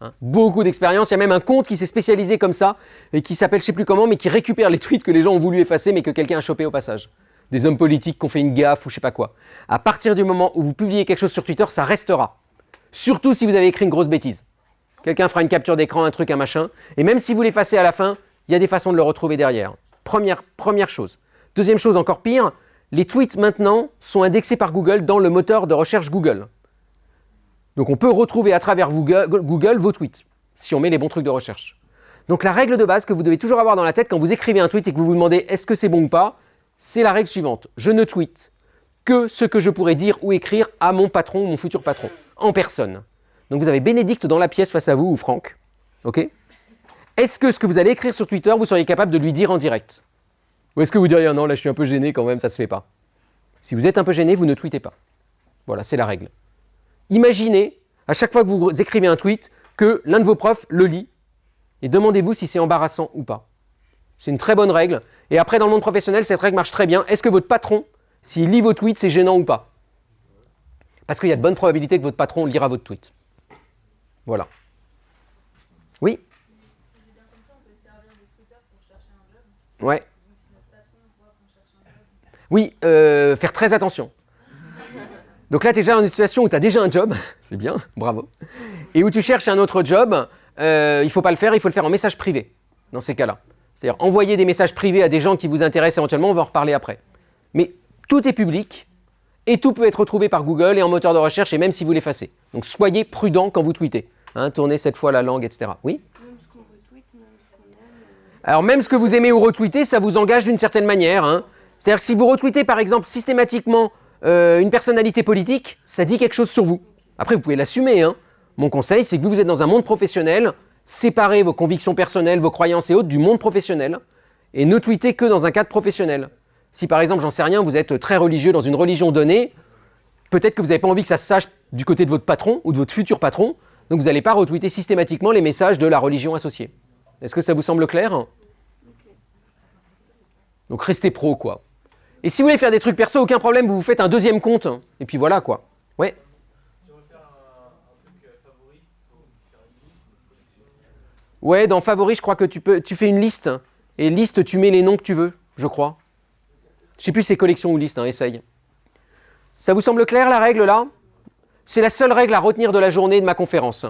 Speaker 1: Hein, beaucoup d'expérience, il y a même un compte qui s'est spécialisé comme ça, et qui s'appelle je ne sais plus comment, mais qui récupère les tweets que les gens ont voulu effacer, mais que quelqu'un a chopé au passage. des hommes politiques qui ont fait une gaffe ou je sais pas quoi. À partir du moment où vous publiez quelque chose sur Twitter, ça restera. Surtout si vous avez écrit une grosse bêtise. Quelqu'un fera une capture d'écran, un truc, un machin, et même si vous l'effacez à la fin, il y a des façons de le retrouver derrière. Première chose. Deuxième chose encore pire, les tweets maintenant sont indexés par Google dans le moteur de recherche Google. Donc on peut retrouver à travers Google vos tweets, si on met les bons trucs de recherche. Donc la règle de base que vous devez toujours avoir dans la tête quand vous écrivez un tweet et que vous vous demandez est-ce que c'est bon ou pas, c'est la règle suivante. Je ne tweete que ce que je pourrais dire ou écrire à mon patron ou mon futur patron, en personne. Donc vous avez Bénédicte dans la pièce face à vous, ou Franck. Ok ? Est-ce que ce que vous allez écrire sur Twitter, vous seriez capable de lui dire en direct ? Ou est-ce que vous diriez non, là je suis un peu gêné quand même, ça se fait pas. Si vous êtes un peu gêné, vous ne tweetez pas. Voilà, c'est la règle. Imaginez, à chaque fois que vous écrivez un tweet, que l'un de vos profs le lit, et demandez-vous si c'est embarrassant ou pas. C'est une très bonne règle. Et après, dans le monde professionnel, cette règle marche très bien. Est-ce que votre patron, s'il lit vos tweets, c'est gênant ou pas ? Parce qu'il y a de bonnes probabilités que votre patron lira votre tweet. Voilà. Oui ?
Speaker 2: Si j'ai bien compris, on peut servir de Twitter pour chercher un job.
Speaker 1: Ouais.
Speaker 2: Donc si notre patron voit qu'on cherche un job.
Speaker 1: Oui, faire très attention. Donc là, tu es déjà dans une situation où tu as déjà un job, c'est bien, bravo, et où tu cherches un autre job, il ne faut pas le faire, il faut le faire en message privé, dans ces cas-là. C'est-à-dire envoyer des messages privés à des gens qui vous intéressent éventuellement, on va en reparler après. Mais tout est public, et tout peut être retrouvé par Google et en moteur de recherche, et même si vous l'effacez. Donc soyez prudent quand vous tweetez. Hein, tournez cette fois la langue, etc. Oui ?
Speaker 2: Même ce qu'on retweet, même ce qu'on aime.
Speaker 1: Alors même ce que vous aimez ou retweetez, ça vous engage d'une certaine manière. Hein. C'est-à-dire que si vous retweetez par exemple systématiquement une personnalité politique, ça dit quelque chose sur vous. Après vous pouvez l'assumer. Hein. Mon conseil c'est que vous êtes dans un monde professionnel, séparez vos convictions personnelles, vos croyances et autres du monde professionnel et ne tweetez que dans un cadre professionnel. Si par exemple, j'en sais rien, vous êtes très religieux dans une religion donnée, peut-être que vous n'avez pas envie que ça se sache du côté de votre patron ou de votre futur patron, donc vous n'allez pas retweeter systématiquement les messages de la religion associée. Est-ce que ça vous semble clair ? Donc restez pro, quoi. Et si vous voulez faire des trucs perso, aucun problème, vous vous faites un deuxième compte. Et puis voilà, quoi. Ouais.
Speaker 3: Si on veut faire un truc favori, il faut faire une liste, une collection.
Speaker 1: Ouais, dans favori, je crois que tu fais une liste. Et liste, tu mets les noms que tu veux, je crois. Je sais plus si c'est collection ou liste, hein, essaye. Ça vous semble clair, la règle, là ? C'est la seule règle à retenir de la journée de ma conférence.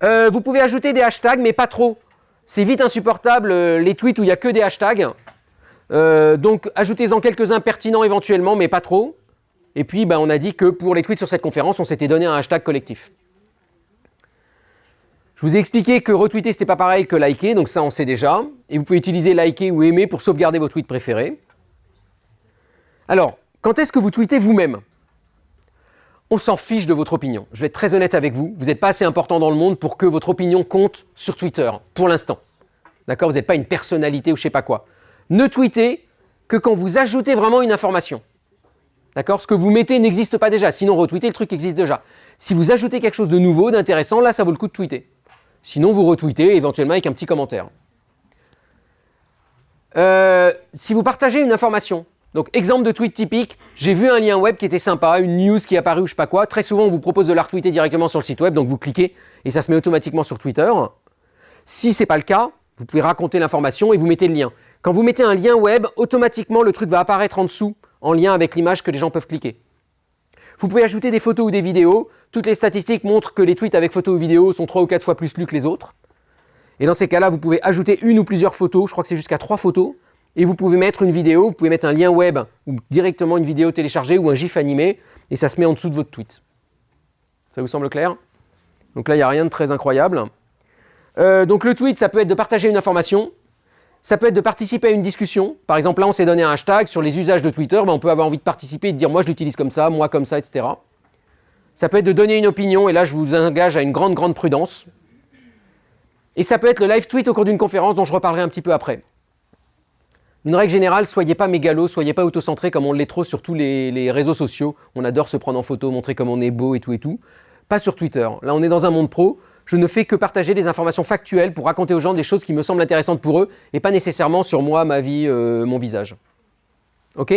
Speaker 1: Vous pouvez ajouter des hashtags, mais pas trop. C'est vite insupportable, les tweets où il n'y a que des hashtags. Donc, ajoutez-en quelques-uns pertinents éventuellement, mais pas trop. Et puis, on a dit que pour les tweets sur cette conférence, on s'était donné un hashtag collectif. Je vous ai expliqué que retweeter, ce n'était pas pareil que liker, donc ça, on sait déjà. Et vous pouvez utiliser liker ou aimer pour sauvegarder vos tweets préférés. Alors, quand est-ce que vous tweetez vous-même ? On s'en fiche de votre opinion. Je vais être très honnête avec vous. Vous n'êtes pas assez important dans le monde pour que votre opinion compte sur Twitter, pour l'instant. D'accord ? Vous n'êtes pas une personnalité ou je ne sais pas quoi. Ne tweetez que quand vous ajoutez vraiment une information. D'accord ? Ce que vous mettez n'existe pas déjà. Sinon, retweetez, le truc existe déjà. Si vous ajoutez quelque chose de nouveau, d'intéressant, là, ça vaut le coup de tweeter. Sinon, vous retweetez éventuellement avec un petit commentaire. Si vous partagez une information, donc exemple de tweet typique, j'ai vu un lien web qui était sympa, une news qui est apparue ou je sais pas quoi, très souvent on vous propose de la retweeter directement sur le site web, donc vous cliquez et ça se met automatiquement sur Twitter. Si ce n'est pas le cas, vous pouvez raconter l'information et vous mettez le lien. Quand vous mettez un lien web, automatiquement le truc va apparaître en dessous, en lien avec l'image que les gens peuvent cliquer. Vous pouvez ajouter des photos ou des vidéos. Toutes les statistiques montrent que les tweets avec photos ou vidéos sont 3 ou 4 fois plus lus que les autres. Et dans ces cas-là, vous pouvez ajouter une ou plusieurs photos, je crois que c'est jusqu'à 3 photos, et vous pouvez mettre une vidéo, vous pouvez mettre un lien web, ou directement une vidéo téléchargée, ou un GIF animé, et ça se met en dessous de votre tweet. Ça vous semble clair ? Donc là, il n'y a rien de très incroyable. Donc le tweet, ça peut être de partager une information, ça peut être de participer à une discussion. Par exemple, là, on s'est donné un hashtag sur les usages de Twitter, on peut avoir envie de participer et de dire « moi, je l'utilise comme ça, moi, comme ça, etc. » Ça peut être de donner une opinion, et là, je vous engage à une grande, grande prudence. Et ça peut être le live tweet au cours d'une conférence dont je reparlerai un petit peu après. Une règle générale, soyez pas mégalo, soyez pas autocentré comme on l'est trop sur tous les réseaux sociaux. On adore se prendre en photo, montrer comme on est beau et tout et tout. Pas sur Twitter. Là, on est dans un monde pro. Je ne fais que partager des informations factuelles pour raconter aux gens des choses qui me semblent intéressantes pour eux et pas nécessairement sur moi, ma vie, mon visage. Ok ?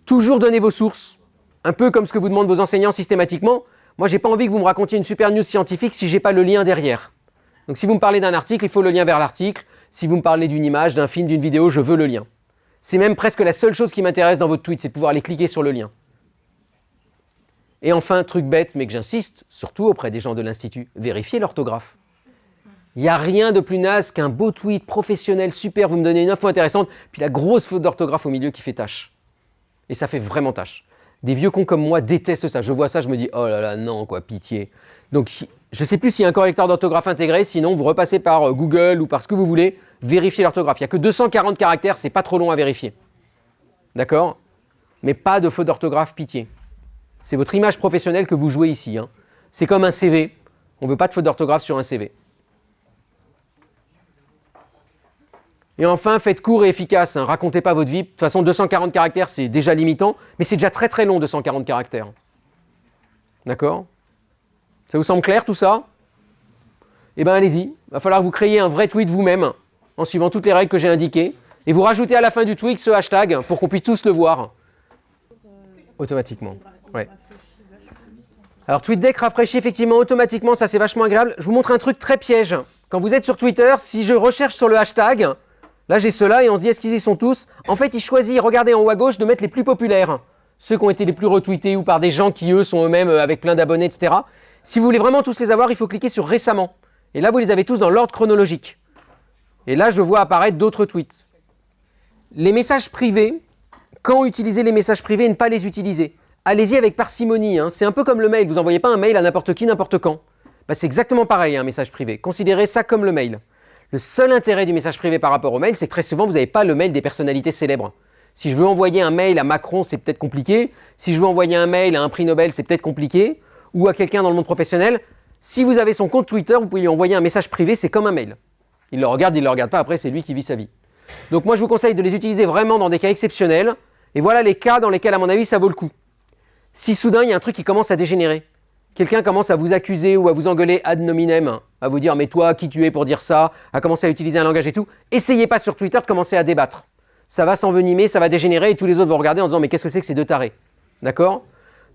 Speaker 1: Toujours donner vos sources. Un peu comme ce que vous demandent vos enseignants systématiquement. Moi, j'ai pas envie que vous me racontiez une super news scientifique si j'ai pas le lien derrière. Donc si vous me parlez d'un article, il faut le lien vers l'article. Si vous me parlez d'une image, d'un film, d'une vidéo, je veux le lien. C'est même presque la seule chose qui m'intéresse dans votre tweet, c'est de pouvoir aller cliquer sur le lien. Et enfin, truc bête, mais que j'insiste, surtout auprès des gens de l'Institut, vérifiez l'orthographe. Il n'y a rien de plus naze qu'un beau tweet professionnel, super, vous me donnez une info intéressante, puis la grosse faute d'orthographe au milieu qui fait tâche. Et ça fait vraiment tâche. Des vieux cons comme moi détestent ça. Je vois ça, je me dis, oh là là, non, quoi, pitié. Donc, je ne sais plus s'il y a un correcteur d'orthographe intégré, sinon vous repassez par Google ou par ce que vous voulez, vérifiez l'orthographe. Il n'y a que 240 caractères, c'est pas trop long à vérifier. D'accord? Mais pas de faute d'orthographe, pitié. C'est votre image professionnelle que vous jouez ici. Hein. C'est comme un CV. On ne veut pas de faute d'orthographe sur un CV. Et enfin, faites court et efficace. Hein. Racontez pas votre vie. De toute façon, 240 caractères, c'est déjà limitant. Mais c'est déjà très très long, 240 caractères. D'accord? Ça vous semble clair tout ça? Eh bien, allez-y. Il va falloir que vous créiez un vrai tweet vous-même, en suivant toutes les règles que j'ai indiquées. Et vous rajoutez à la fin du tweet ce hashtag pour qu'on puisse tous le voir. Automatiquement. Ouais. Alors, TweetDeck rafraîchit effectivement automatiquement, ça c'est vachement agréable. Je vous montre un truc très piège. Quand vous êtes sur Twitter, si je recherche sur le hashtag, là j'ai ceux-là et on se dit est-ce qu'ils y sont tous? En fait, il choisit, regardez en haut à gauche, de mettre les plus populaires. Ceux qui ont été les plus retweetés ou par des gens qui eux sont eux-mêmes avec plein d'abonnés, etc. Si vous voulez vraiment tous les avoir, il faut cliquer sur récemment. Et là, vous les avez tous dans l'ordre chronologique. Et là, je vois apparaître d'autres tweets. Les messages privés, quand utiliser les messages privés et ne pas les utiliser? Allez-y avec parcimonie, hein. C'est un peu comme le mail, vous n'envoyez pas un mail à n'importe qui, n'importe quand. Bah, c'est exactement pareil, un message privé. Considérez ça comme le mail. Le seul intérêt du message privé par rapport au mail, c'est que très souvent, vous n'avez pas le mail des personnalités célèbres. Si je veux envoyer un mail à Macron, c'est peut-être compliqué. Si je veux envoyer un mail à un prix Nobel, c'est peut-être compliqué. Ou à quelqu'un dans le monde professionnel. Si vous avez son compte Twitter, vous pouvez lui envoyer un message privé, c'est comme un mail. Il le regarde pas, après c'est lui qui vit sa vie. Donc moi, je vous conseille de les utiliser vraiment dans des cas exceptionnels. Et voilà les cas dans lesquels, à mon avis, ça vaut le coup. Si soudain, il y a un truc qui commence à dégénérer, quelqu'un commence à vous accuser ou à vous engueuler ad nominem, à vous dire « mais toi, qui tu es pour dire ça ?» à commencer à utiliser un langage et tout, essayez pas sur Twitter de commencer à débattre. Ça va s'envenimer, ça va dégénérer et tous les autres vont regarder en disant « mais qu'est-ce que c'est que ces deux tarés ?» D'accord?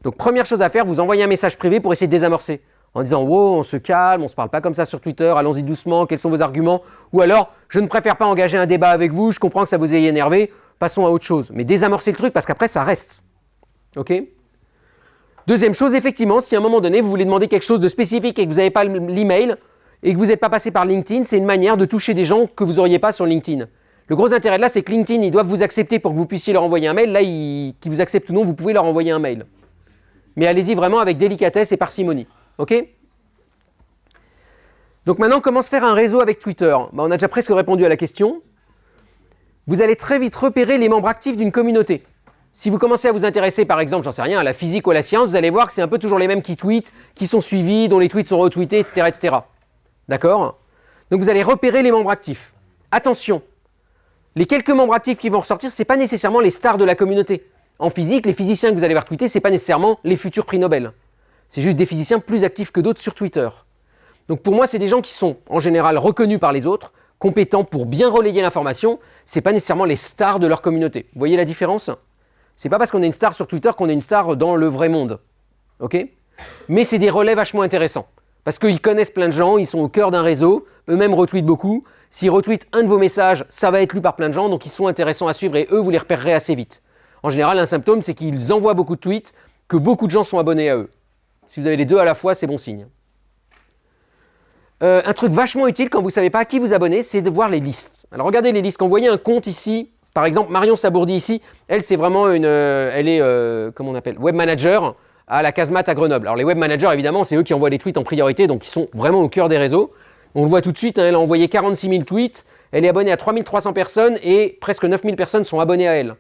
Speaker 1: Donc première chose à faire, vous envoyez un message privé pour essayer de désamorcer. En disant « wow, on se calme, on ne se parle pas comme ça sur Twitter, allons-y doucement, quels sont vos arguments ?» Ou alors « je ne préfère pas engager un débat avec vous, je comprends que ça vous ait énervé, passons à autre chose. » Mais désamorcez le truc parce qu'après ça reste. Ok? Deuxième chose, effectivement, si à un moment donné, vous voulez demander quelque chose de spécifique et que vous n'avez pas l'email et que vous n'êtes pas passé par LinkedIn, c'est une manière de toucher des gens que vous n'auriez pas sur LinkedIn. Le gros intérêt de là, c'est que LinkedIn, ils doivent vous accepter pour que vous puissiez leur envoyer un mail. Là, qu'ils vous acceptent ou non, vous pouvez leur envoyer un mail. Mais allez-y vraiment avec délicatesse et parcimonie. OK? Donc maintenant, comment se faire un réseau avec Twitter? On a déjà presque répondu à la question. Vous allez très vite repérer les membres actifs d'une communauté. Si vous commencez à vous intéresser, par exemple, j'en sais rien, à la physique ou à la science, vous allez voir que c'est un peu toujours les mêmes qui tweetent, qui sont suivis, dont les tweets sont retweetés, etc. etc. D'accord? Donc vous allez repérer les membres actifs. Attention, les quelques membres actifs qui vont ressortir, ce n'est pas nécessairement les stars de la communauté. En physique, les physiciens que vous allez voir tweeter, ce n'est pas nécessairement les futurs prix Nobel. C'est juste des physiciens plus actifs que d'autres sur Twitter. Donc pour moi, c'est des gens qui sont en général reconnus par les autres, compétents pour bien relayer l'information. Ce n'est pas nécessairement les stars de leur communauté. Vous voyez la différence? C'est pas parce qu'on est une star sur Twitter qu'on est une star dans le vrai monde. Ok? Mais c'est des relais vachement intéressants. Parce qu'ils connaissent plein de gens, ils sont au cœur d'un réseau, eux-mêmes retweetent beaucoup. S'ils retweetent un de vos messages, ça va être lu par plein de gens, donc ils sont intéressants à suivre et eux, vous les repérerez assez vite. En général, un symptôme, c'est qu'ils envoient beaucoup de tweets, que beaucoup de gens sont abonnés à eux. Si vous avez les deux à la fois, c'est bon signe. Un truc vachement utile quand vous ne savez pas à qui vous abonner, c'est de voir les listes. Alors regardez les listes. Quand vous voyez un compte ici, par exemple Marion Sabourdi ici, elle c'est vraiment elle est, comment on appelle, web manager à la Casemat à Grenoble. Alors les web managers évidemment, c'est eux qui envoient les tweets en priorité, donc ils sont vraiment au cœur des réseaux. On le voit tout de suite, hein, elle a envoyé 46 000 tweets, elle est abonnée à 3300 personnes et presque 9000 personnes sont abonnées à elle.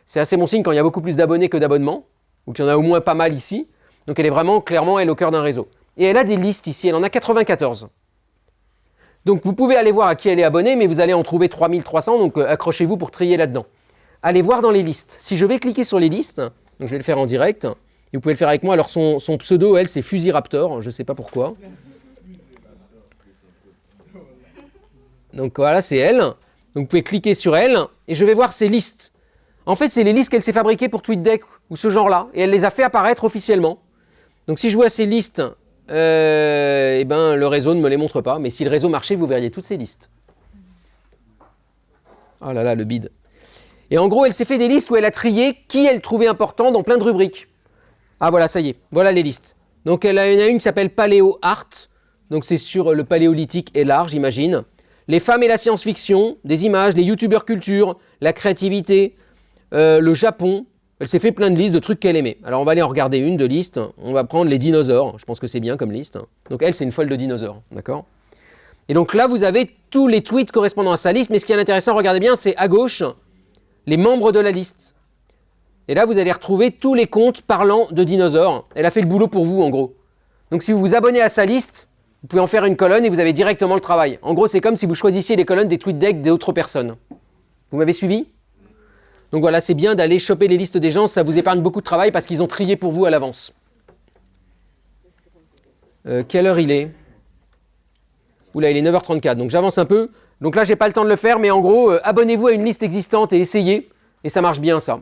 Speaker 1: C'est assez bon signe quand il y a beaucoup plus d'abonnés que d'abonnements, ou qu'il y en a au moins pas mal ici. Donc elle est vraiment clairement elle au cœur d'un réseau. Et elle a des listes ici, elle en a 94. Donc vous pouvez aller voir à qui elle est abonnée, mais vous allez en trouver 3300, donc accrochez-vous pour trier là-dedans. Allez voir dans les listes. Si je vais cliquer sur les listes, donc je vais le faire en direct, et vous pouvez le faire avec moi, alors son pseudo, elle, c'est Fusiraptor, je ne sais pas pourquoi. Donc voilà, c'est elle. Donc vous pouvez cliquer sur elle, et je vais voir ses listes. En fait, c'est les listes qu'elle s'est fabriquées pour TweetDeck, ou ce genre-là, et elle les a fait apparaître officiellement. Donc si je vois ces listes, eh ben, le réseau ne me les montre pas, mais si le réseau marchait, vous verriez toutes ces listes. Oh là là, le bide. Et en gros, elle s'est fait des listes où elle a trié qui elle trouvait important dans plein de rubriques. Ah voilà, ça y est, voilà les listes. Donc il y en a une qui s'appelle Paléo Art, donc c'est sur le paléolithique et l'art, j'imagine. Les femmes et la science-fiction, des images, les youtubeurs culture, la créativité, le Japon. Elle s'est fait plein de listes de trucs qu'elle aimait. Alors on va aller en regarder une de liste. On va prendre les dinosaures. Je pense que c'est bien comme liste. Donc elle, c'est une folle de dinosaures, d'accord? Et donc là, vous avez tous les tweets correspondant à sa liste. Mais ce qui est intéressant, regardez bien, c'est à gauche, les membres de la liste. Et là, vous allez retrouver tous les comptes parlant de dinosaures. Elle a fait le boulot pour vous, en gros. Donc si vous vous abonnez à sa liste, vous pouvez en faire une colonne et vous avez directement le travail. En gros, c'est comme si vous choisissiez les colonnes des TweetDeck d'autres personnes. Vous m'avez suivi? Donc voilà, c'est bien d'aller choper les listes des gens, ça vous épargne beaucoup de travail parce qu'ils ont trié pour vous à l'avance. Quelle heure il est? Oula, il est 9h34, donc j'avance un peu. Donc là, j'ai pas le temps de le faire, mais en gros, abonnez-vous à une liste existante et essayez, et ça marche bien ça.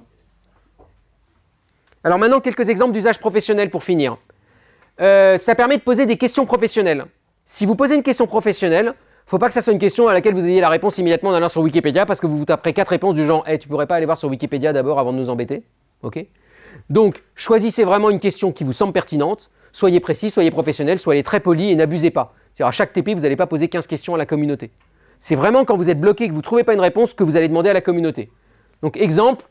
Speaker 1: Alors maintenant, quelques exemples d'usage professionnel pour finir. Ça permet de poser des questions professionnelles. Si vous posez une question professionnelle, il ne faut pas que ça soit une question à laquelle vous ayez la réponse immédiatement en allant sur Wikipédia parce que vous vous taperez 4 réponses du genre hey, « tu pourrais pas aller voir sur Wikipédia d'abord avant de nous embêter ?» Okay. Donc, choisissez vraiment une question qui vous semble pertinente, soyez précis, soyez professionnel, soyez très poli et n'abusez pas. C'est-à-dire à chaque TP, vous n'allez pas poser 15 questions à la communauté. C'est vraiment quand vous êtes bloqué et que vous ne trouvez pas une réponse que vous allez demander à la communauté. Donc, exemple,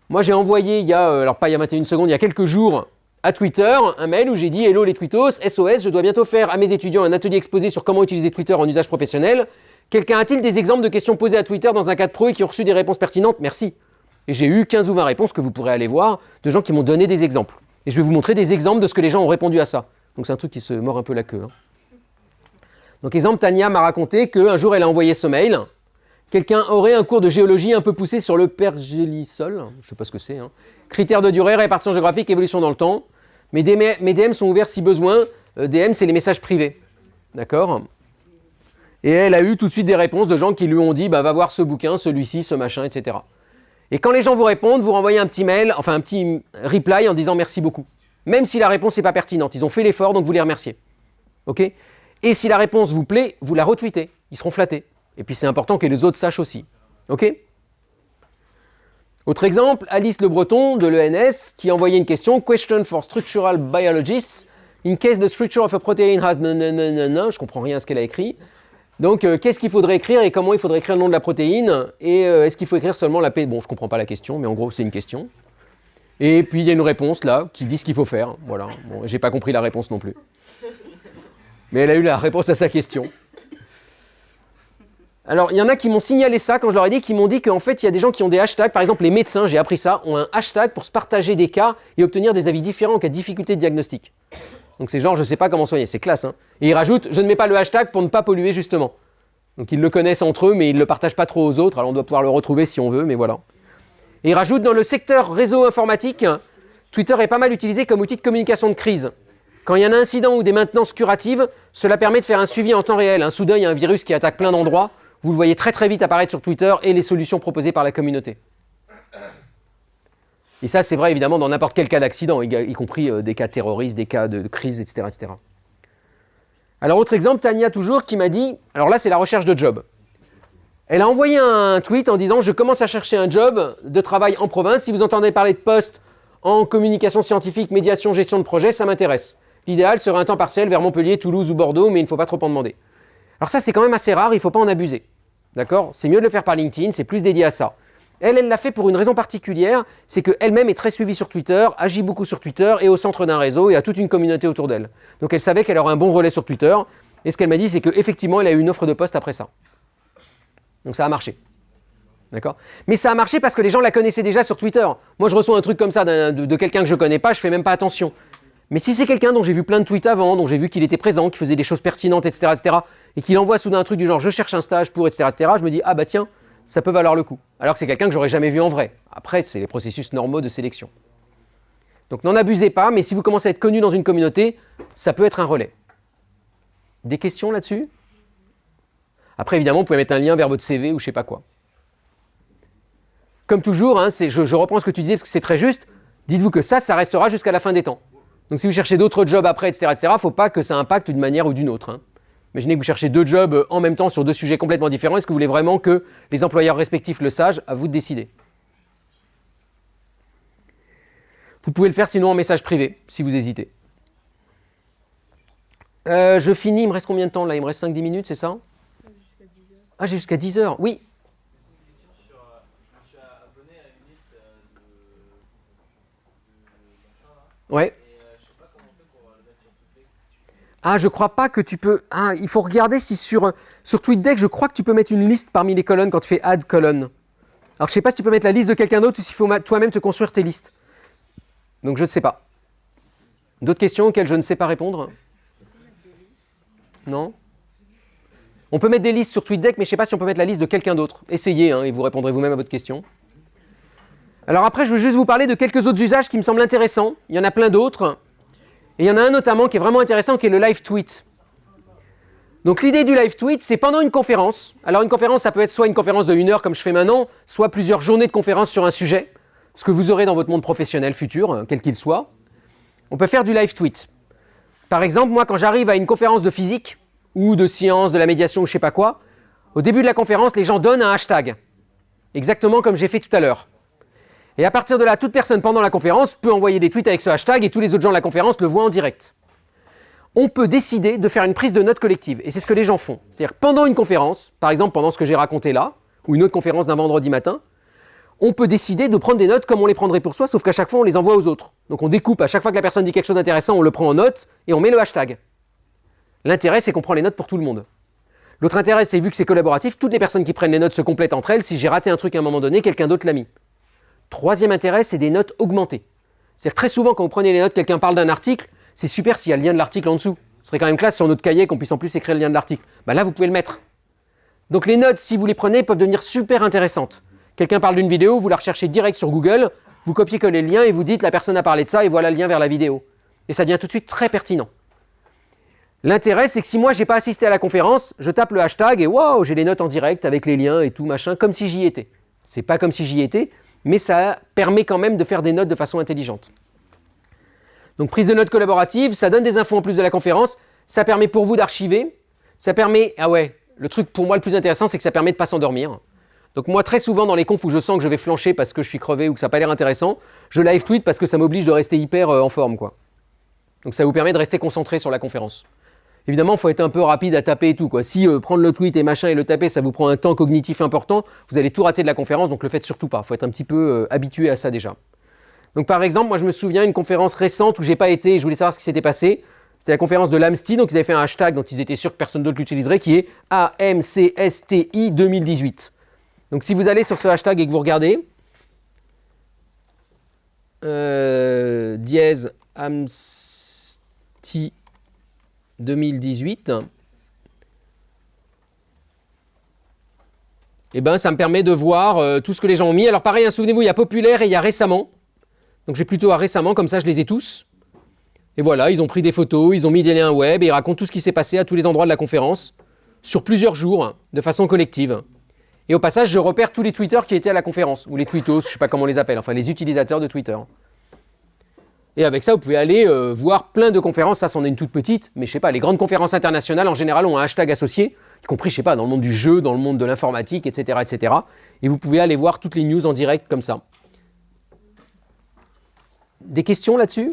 Speaker 1: moi j'ai envoyé il y a, alors pas il y a 21 secondes, il y a quelques jours, à Twitter, un mail où j'ai dit « Hello les tweetos, SOS, je dois bientôt faire à mes étudiants un atelier exposé sur comment utiliser Twitter en usage professionnel. Quelqu'un a-t-il des exemples de questions posées à Twitter dans un cadre pro et qui ont reçu des réponses pertinentes? Merci. » Et j'ai eu 15 ou 20 réponses que vous pourrez aller voir de gens qui m'ont donné des exemples. Et je vais vous montrer des exemples de ce que les gens ont répondu à ça. Donc c'est un truc qui se mord un peu la queue. Hein. Donc exemple, Tania m'a raconté qu'un jour elle a envoyé ce mail. Quelqu'un aurait un cours de géologie un peu poussé sur le pergélisol. Je ne sais pas ce que c'est. Hein. Critères de durée, répartition géographique, évolution dans le temps. Mes DM sont ouverts si besoin. DM, c'est les messages privés. D'accord? Et elle a eu tout de suite des réponses de gens qui lui ont dit bah, va voir ce bouquin, celui-ci, ce machin, etc. Et quand les gens vous répondent, vous renvoyez un petit mail, enfin un petit reply en disant merci beaucoup. Même si la réponse n'est pas pertinente. Ils ont fait l'effort, donc vous les remerciez. OK? Et si la réponse vous plaît, vous la retweetez. Ils seront flattés. Et puis c'est important que les autres sachent aussi. OK? Autre exemple, Alice Le Breton de l'ENS qui a envoyé une question. Question for structural biologists. In case the structure of a protein has... Je comprends rien à ce qu'elle a écrit. Donc, qu'est-ce qu'il faudrait écrire et comment il faudrait écrire le nom de la protéine? Et est-ce qu'il faut écrire seulement la P? Bon, je ne comprends pas la question, mais en gros, c'est une question. Et puis, il y a une réponse là qui dit ce qu'il faut faire. Voilà. Bon, j'ai pas compris la réponse non plus. Mais elle a eu la réponse à sa question. Alors, il y en a qui m'ont signalé ça quand je leur ai dit, qui m'ont dit qu'en fait, il y a des gens qui ont des hashtags. Par exemple, les médecins, j'ai appris ça, ont un hashtag pour se partager des cas et obtenir des avis différents en cas de difficulté de diagnostic. Donc, c'est genre, je ne sais pas comment soigner, c'est classe. Hein. Et ils rajoutent, je ne mets pas le hashtag pour ne pas polluer, justement. Donc, ils le connaissent entre eux, mais ils ne le partagent pas trop aux autres. Alors, on doit pouvoir le retrouver si on veut, mais voilà. Et ils rajoutent, dans le secteur réseau informatique, Twitter est pas mal utilisé comme outil de communication de crise. Quand il y a un incident ou des maintenances curatives, cela permet de faire un suivi en temps réel. Soudain, il y a un virus qui attaque plein d'endroits. Vous le voyez très très vite apparaître sur Twitter et les solutions proposées par la communauté. Et ça, c'est vrai évidemment dans n'importe quel cas d'accident, y compris des cas terroristes, des cas de crise, etc., etc. Alors, autre exemple, Tania toujours, qui m'a dit, alors là, c'est la recherche de job. Elle a envoyé un tweet en disant « Je commence à chercher un job de travail en province. Si vous entendez parler de postes en communication scientifique, médiation, gestion de projet, ça m'intéresse. L'idéal serait un temps partiel vers Montpellier, Toulouse ou Bordeaux, mais il ne faut pas trop en demander. » Alors ça, c'est quand même assez rare, il ne faut pas en abuser. D'accord? C'est mieux de le faire par LinkedIn, c'est plus dédié à ça. Elle l'a fait pour une raison particulière, c'est qu'elle-même est très suivie sur Twitter, agit beaucoup sur Twitter, est au centre d'un réseau et a toute une communauté autour d'elle. Donc elle savait qu'elle aurait un bon relais sur Twitter, et ce qu'elle m'a dit, c'est qu'effectivement, elle a eu une offre de poste après ça. Donc ça a marché. D'accord? Mais ça a marché parce que les gens la connaissaient déjà sur Twitter. Moi, je reçois un truc comme ça de quelqu'un que je ne connais pas, je ne fais même pas attention. Mais si c'est quelqu'un dont j'ai vu plein de tweets avant, dont j'ai vu qu'il était présent, qu'il faisait des choses pertinentes, etc., et qu'il envoie soudain un truc du genre « je cherche un stage pour, etc., je me dis « ah bah tiens, ça peut valoir le coup ». Alors que c'est quelqu'un que j'aurais jamais vu en vrai. Après, c'est les processus normaux de sélection. Donc n'en abusez pas, mais si vous commencez à être connu dans une communauté, ça peut être un relais. Des questions là-dessus? Après, évidemment, vous pouvez mettre un lien vers votre CV ou je sais pas quoi. Comme toujours, hein, je reprends ce que tu disais parce que c'est très juste, dites-vous que ça restera jusqu'à la fin des temps. Donc si vous cherchez d'autres jobs après, etc., il ne faut pas que ça impacte d'une manière ou d'une autre. Hein. Imaginez que vous cherchez 2 jobs en même temps sur 2 sujets complètement différents. Est-ce que vous voulez vraiment que les employeurs respectifs le sachent? À vous de décider. Vous pouvez le faire sinon en message privé, si vous hésitez. Je finis, il me reste combien de temps là? Il me reste 5-10 minutes, c'est ça? Ah, j'ai jusqu'à 10 heures, oui.
Speaker 3: Je me suis abonné à une liste de machin là.
Speaker 1: Ouais.
Speaker 3: Et je sais pas comment on fait pour le mettre sur TweetDeck.
Speaker 1: Ah, je crois pas que tu peux... Ah, il faut regarder si sur TweetDeck, je crois que tu peux mettre une liste parmi les colonnes quand tu fais add colonne. Alors, je sais pas si tu peux mettre la liste de quelqu'un d'autre ou s'il faut toi-même te construire tes listes. Donc, je ne sais pas. D'autres questions auxquelles je ne sais pas répondre? Non? On peut mettre des listes sur TweetDeck, mais je ne sais pas si on peut mettre la liste de quelqu'un d'autre. Essayez, hein, et vous répondrez vous-même à votre question. Alors après, je veux juste vous parler de quelques autres usages qui me semblent intéressants. Il y en a plein d'autres. Et il y en a un notamment qui est vraiment intéressant, qui est le live tweet. Donc l'idée du live tweet, c'est pendant une conférence. Alors une conférence, ça peut être soit une conférence de 1 heure comme je fais maintenant, soit plusieurs journées de conférence sur un sujet, ce que vous aurez dans votre monde professionnel futur, quel qu'il soit. On peut faire du live tweet. Par exemple, moi, quand j'arrive à une conférence de physique, ou de science, de la médiation, ou je sais pas quoi, au début de la conférence, les gens donnent un hashtag. Exactement comme j'ai fait tout à l'heure. Et à partir de là, toute personne pendant la conférence peut envoyer des tweets avec ce hashtag et tous les autres gens de la conférence le voient en direct. On peut décider de faire une prise de notes collective. Et c'est ce que les gens font. C'est-à-dire pendant une conférence, par exemple pendant ce que j'ai raconté là, ou une autre conférence d'un vendredi matin, on peut décider de prendre des notes comme on les prendrait pour soi, sauf qu'à chaque fois, on les envoie aux autres. Donc on découpe, à chaque fois que la personne dit quelque chose d'intéressant, on le prend en note et on met le hashtag. L'intérêt, c'est qu'on prend les notes pour tout le monde. L'autre intérêt, c'est vu que c'est collaboratif, toutes les personnes qui prennent les notes se complètent entre elles. Si j'ai raté un truc à un moment donné, quelqu'un d'autre l'a mis. Troisième intérêt, c'est des notes augmentées. C'est-à-dire très souvent, quand vous prenez les notes, quelqu'un parle d'un article, c'est super s'il y a le lien de l'article en dessous. Ce serait quand même classe sur notre cahier qu'on puisse en plus écrire le lien de l'article. Bah là, vous pouvez le mettre. Donc les notes, si vous les prenez, peuvent devenir super intéressantes. Quelqu'un parle d'une vidéo, vous la recherchez direct sur Google, vous copiez-collez le lien et vous dites la personne a parlé de ça et voilà le lien vers la vidéo. Et ça devient tout de suite très pertinent. L'intérêt, c'est que si moi, je n'ai pas assisté à la conférence, je tape le hashtag et waouh, j'ai les notes en direct avec les liens et tout machin, comme si j'y étais. C'est pas comme si j'y étais, mais ça permet quand même de faire des notes de façon intelligente. Donc prise de notes collaborative, ça donne des infos en plus de la conférence, ça permet pour vous d'archiver, ça permet, ah ouais, le truc pour moi le plus intéressant, c'est que ça permet de ne pas s'endormir. Donc moi, très souvent dans les confs où je sens que je vais flancher parce que je suis crevé ou que ça n'a pas l'air intéressant, je live tweet parce que ça m'oblige de rester hyper en forme, quoi. Donc ça vous permet de rester concentré sur la conférence. Évidemment, il faut être un peu rapide à taper et tout, quoi. Si prendre le tweet et machin et le taper, ça vous prend un temps cognitif important, vous allez tout rater de la conférence, donc le faites surtout pas. Il faut être un petit peu habitué à ça déjà. Donc par exemple, moi je me souviens d'une conférence récente où j'ai pas été et je voulais savoir ce qui s'était passé. C'était la conférence de l'AMSTI, donc ils avaient fait un hashtag dont ils étaient sûrs que personne d'autre l'utiliserait, qui est AMCSTI 2018. Donc si vous allez sur ce hashtag et que vous regardez, dièse AMSTI 2018, et ben ça me permet de voir tout ce que les gens ont mis. Alors pareil, hein, souvenez-vous, il y a populaire et il y a récemment. Donc je vais plutôt à récemment, comme ça je les ai tous. Et voilà, ils ont pris des photos, ils ont mis des liens web et ils racontent tout ce qui s'est passé à tous les endroits de la conférence, sur plusieurs jours, de façon collective. Et au passage, je repère tous les tweeters qui étaient à la conférence, ou les tweetos, je ne sais pas comment on les appelle, enfin les utilisateurs de Twitter. Et avec ça, vous pouvez aller voir plein de conférences, ça c'en est une toute petite, mais je sais pas, les grandes conférences internationales en général ont un hashtag associé, y compris, je sais pas, dans le monde du jeu, dans le monde de l'informatique, etc., etc. Et vous pouvez aller voir toutes les news en direct comme ça. Des questions là-dessus ?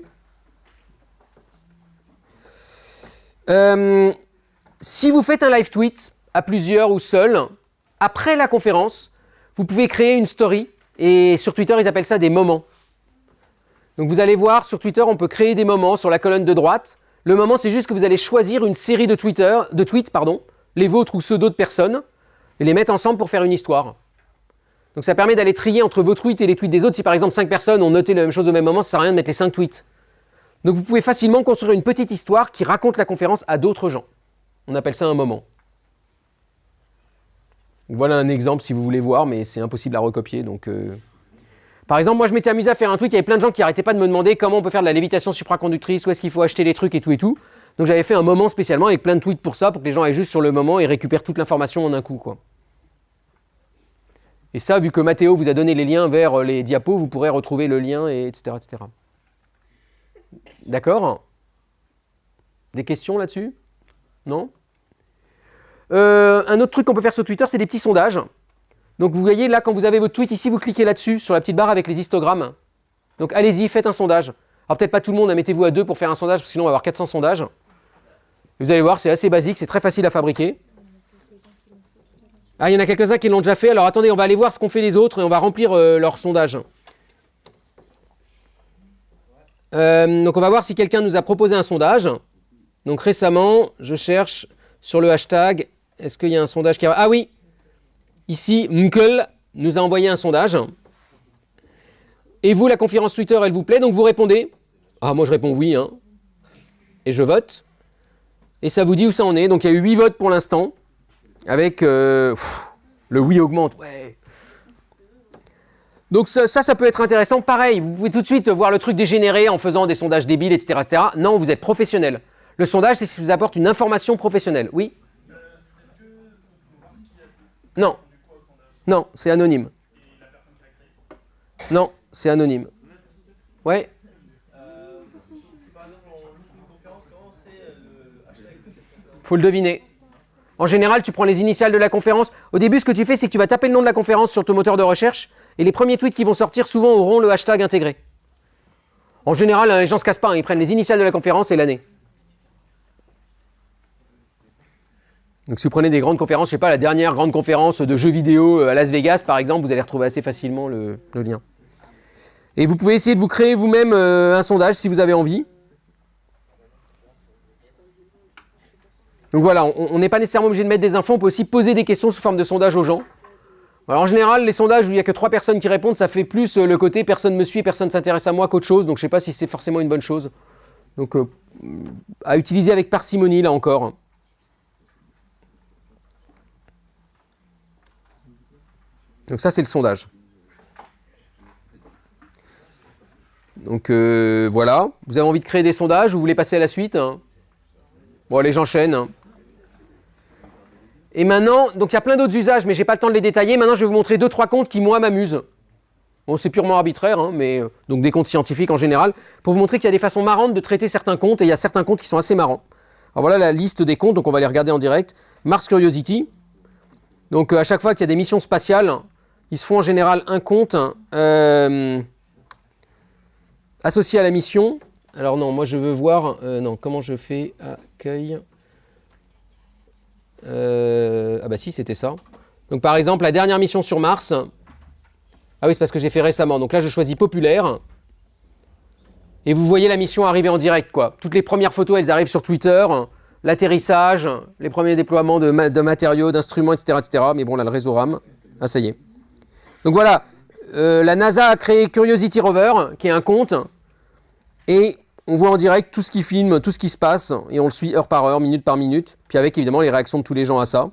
Speaker 1: Si vous faites un live tweet à plusieurs ou seul, après la conférence, vous pouvez créer une story, et sur Twitter, ils appellent ça des moments. Donc vous allez voir, sur Twitter, on peut créer des moments sur la colonne de droite. Le moment, c'est juste que vous allez choisir une série de tweets, les vôtres ou ceux d'autres personnes, et les mettre ensemble pour faire une histoire. Donc ça permet d'aller trier entre vos tweets et les tweets des autres. Si par exemple 5 personnes ont noté la même chose au même moment, ça ne sert à rien de mettre les 5 tweets. Donc vous pouvez facilement construire une petite histoire qui raconte la conférence à d'autres gens. On appelle ça un moment. Voilà un exemple si vous voulez voir, mais c'est impossible à recopier. Donc, Par exemple, moi je m'étais amusé à faire un tweet, il y avait plein de gens qui n'arrêtaient pas de me demander comment on peut faire de la lévitation supraconductrice, où est-ce qu'il faut acheter les trucs et tout et tout. Donc j'avais fait un moment spécialement avec plein de tweets pour ça, pour que les gens aillent juste sur le moment et récupèrent toute l'information en un coup, quoi. Et ça, vu que Mathéo vous a donné les liens vers les diapos, vous pourrez retrouver le lien, et etc., etc. D'accord ? Des questions là-dessus ? Non ? Un autre truc qu'on peut faire sur Twitter, c'est des petits sondages. Donc vous voyez là, quand vous avez votre tweet ici, vous cliquez là-dessus, sur la petite barre avec les histogrammes. Donc allez-y, faites un sondage. Alors peut-être pas tout le monde, mettez-vous à 2 pour faire un sondage, parce que sinon on va avoir 400 sondages. Vous allez voir, c'est assez basique, c'est très facile à fabriquer. Ah, il y en a quelques-uns qui l'ont déjà fait. Alors attendez, on va aller voir ce qu'ont fait les autres et on va remplir leur sondage. Donc on va voir si quelqu'un nous a proposé un sondage. Donc récemment, je cherche sur le hashtag, est-ce qu'il y a un sondage qui a... Ah oui, ici, Mkl nous a envoyé un sondage. Et vous, la conférence Twitter, elle vous plaît, donc vous répondez. Ah, moi je réponds oui, hein. Et je vote. Et ça vous dit où ça en est. Donc il y a eu 8 votes pour l'instant. Avec le oui augmente, ouais. Donc ça peut être intéressant. Pareil, vous pouvez tout de suite voir le truc dégénérer en faisant des sondages débiles, etc., etc. Non, vous êtes professionnel. Le sondage, c'est ce qui vous apporte une information professionnelle. Oui? Non. Non, c'est anonyme. Non, c'est anonyme. Ouais. Faut le deviner. En général, tu prends les initiales de la conférence. Au début, ce que tu fais, c'est que tu vas taper le nom de la conférence sur ton moteur de recherche et les premiers tweets qui vont sortir souvent auront le hashtag intégré. En général, les gens ne se cassent pas, hein, ils prennent les initiales de la conférence et l'année. Donc si vous prenez des grandes conférences, je sais pas, la dernière grande conférence de jeux vidéo à Las Vegas, par exemple, vous allez retrouver assez facilement le lien. Et vous pouvez essayer de vous créer vous-même un sondage si vous avez envie. Donc voilà, on n'est pas nécessairement obligé de mettre des infos, on peut aussi poser des questions sous forme de sondage aux gens. Alors en général, les sondages où il n'y a que 3 personnes qui répondent, ça fait plus le côté personne me suit, personne ne s'intéresse à moi qu'autre chose, donc je ne sais pas si c'est forcément une bonne chose. Donc à utiliser avec parcimonie là encore. Donc ça c'est le sondage. Donc voilà, vous avez envie de créer des sondages, vous voulez passer à la suite, hein? Bon allez, j'enchaîne. Hein. Et maintenant, donc il y a plein d'autres usages, mais je n'ai pas le temps de les détailler. Maintenant, je vais vous montrer 2-3 comptes qui, moi, m'amusent. Bon, c'est purement arbitraire, hein, mais donc des comptes scientifiques en général, pour vous montrer qu'il y a des façons marrantes de traiter certains comptes, et il y a certains comptes qui sont assez marrants. Alors voilà la liste des comptes, donc on va les regarder en direct. Mars Curiosity. Donc à chaque fois qu'il y a des missions spatiales, ils se font en général un compte associé à la mission. Alors non, moi je veux voir, non, comment je fais accueil. Ah bah si, c'était ça. Donc par exemple, la dernière mission sur Mars. Ah oui, c'est parce que j'ai fait récemment. Donc là, je choisis populaire. Et vous voyez la mission arriver en direct, quoi. Toutes les premières photos, elles arrivent sur Twitter. L'atterrissage, les premiers déploiements de matériaux, d'instruments, etc., etc. Mais bon, là, le réseau RAM. Ah, ça y est. Donc voilà, la NASA a créé Curiosity Rover, qui est un compte. Et on voit en direct tout ce qui filme, tout ce qui se passe, et on le suit heure par heure, minute par minute, puis avec évidemment les réactions de tous les gens à ça,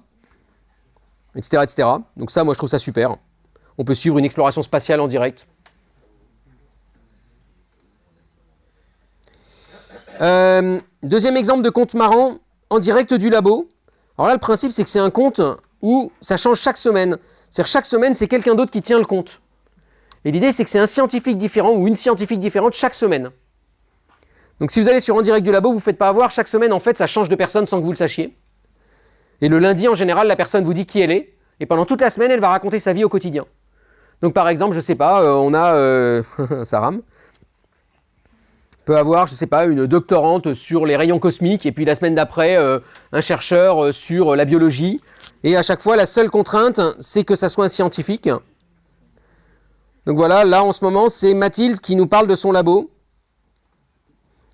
Speaker 1: etc., etc. Donc ça, moi je trouve ça super. On peut suivre une exploration spatiale en direct. Deuxième exemple de compte marrant, en direct du labo. Alors là, le principe, c'est que c'est un compte où ça change chaque semaine. C'est-à-dire chaque semaine, c'est quelqu'un d'autre qui tient le compte. Et l'idée, c'est que c'est un scientifique différent ou une scientifique différente chaque semaine. Donc si vous allez sur En direct du labo, vous ne faites pas avoir. Chaque semaine, en fait, ça change de personne sans que vous le sachiez. Et le lundi, en général, la personne vous dit qui elle est. Et pendant toute la semaine, elle va raconter sa vie au quotidien. Donc par exemple, je ne sais pas, on a... ça rame. On peut avoir, je ne sais pas, une doctorante sur les rayons cosmiques. Et puis la semaine d'après, un chercheur sur la biologie. Et à chaque fois, la seule contrainte, c'est que ça soit un scientifique. Donc voilà, là en ce moment, c'est Mathilde qui nous parle de son labo.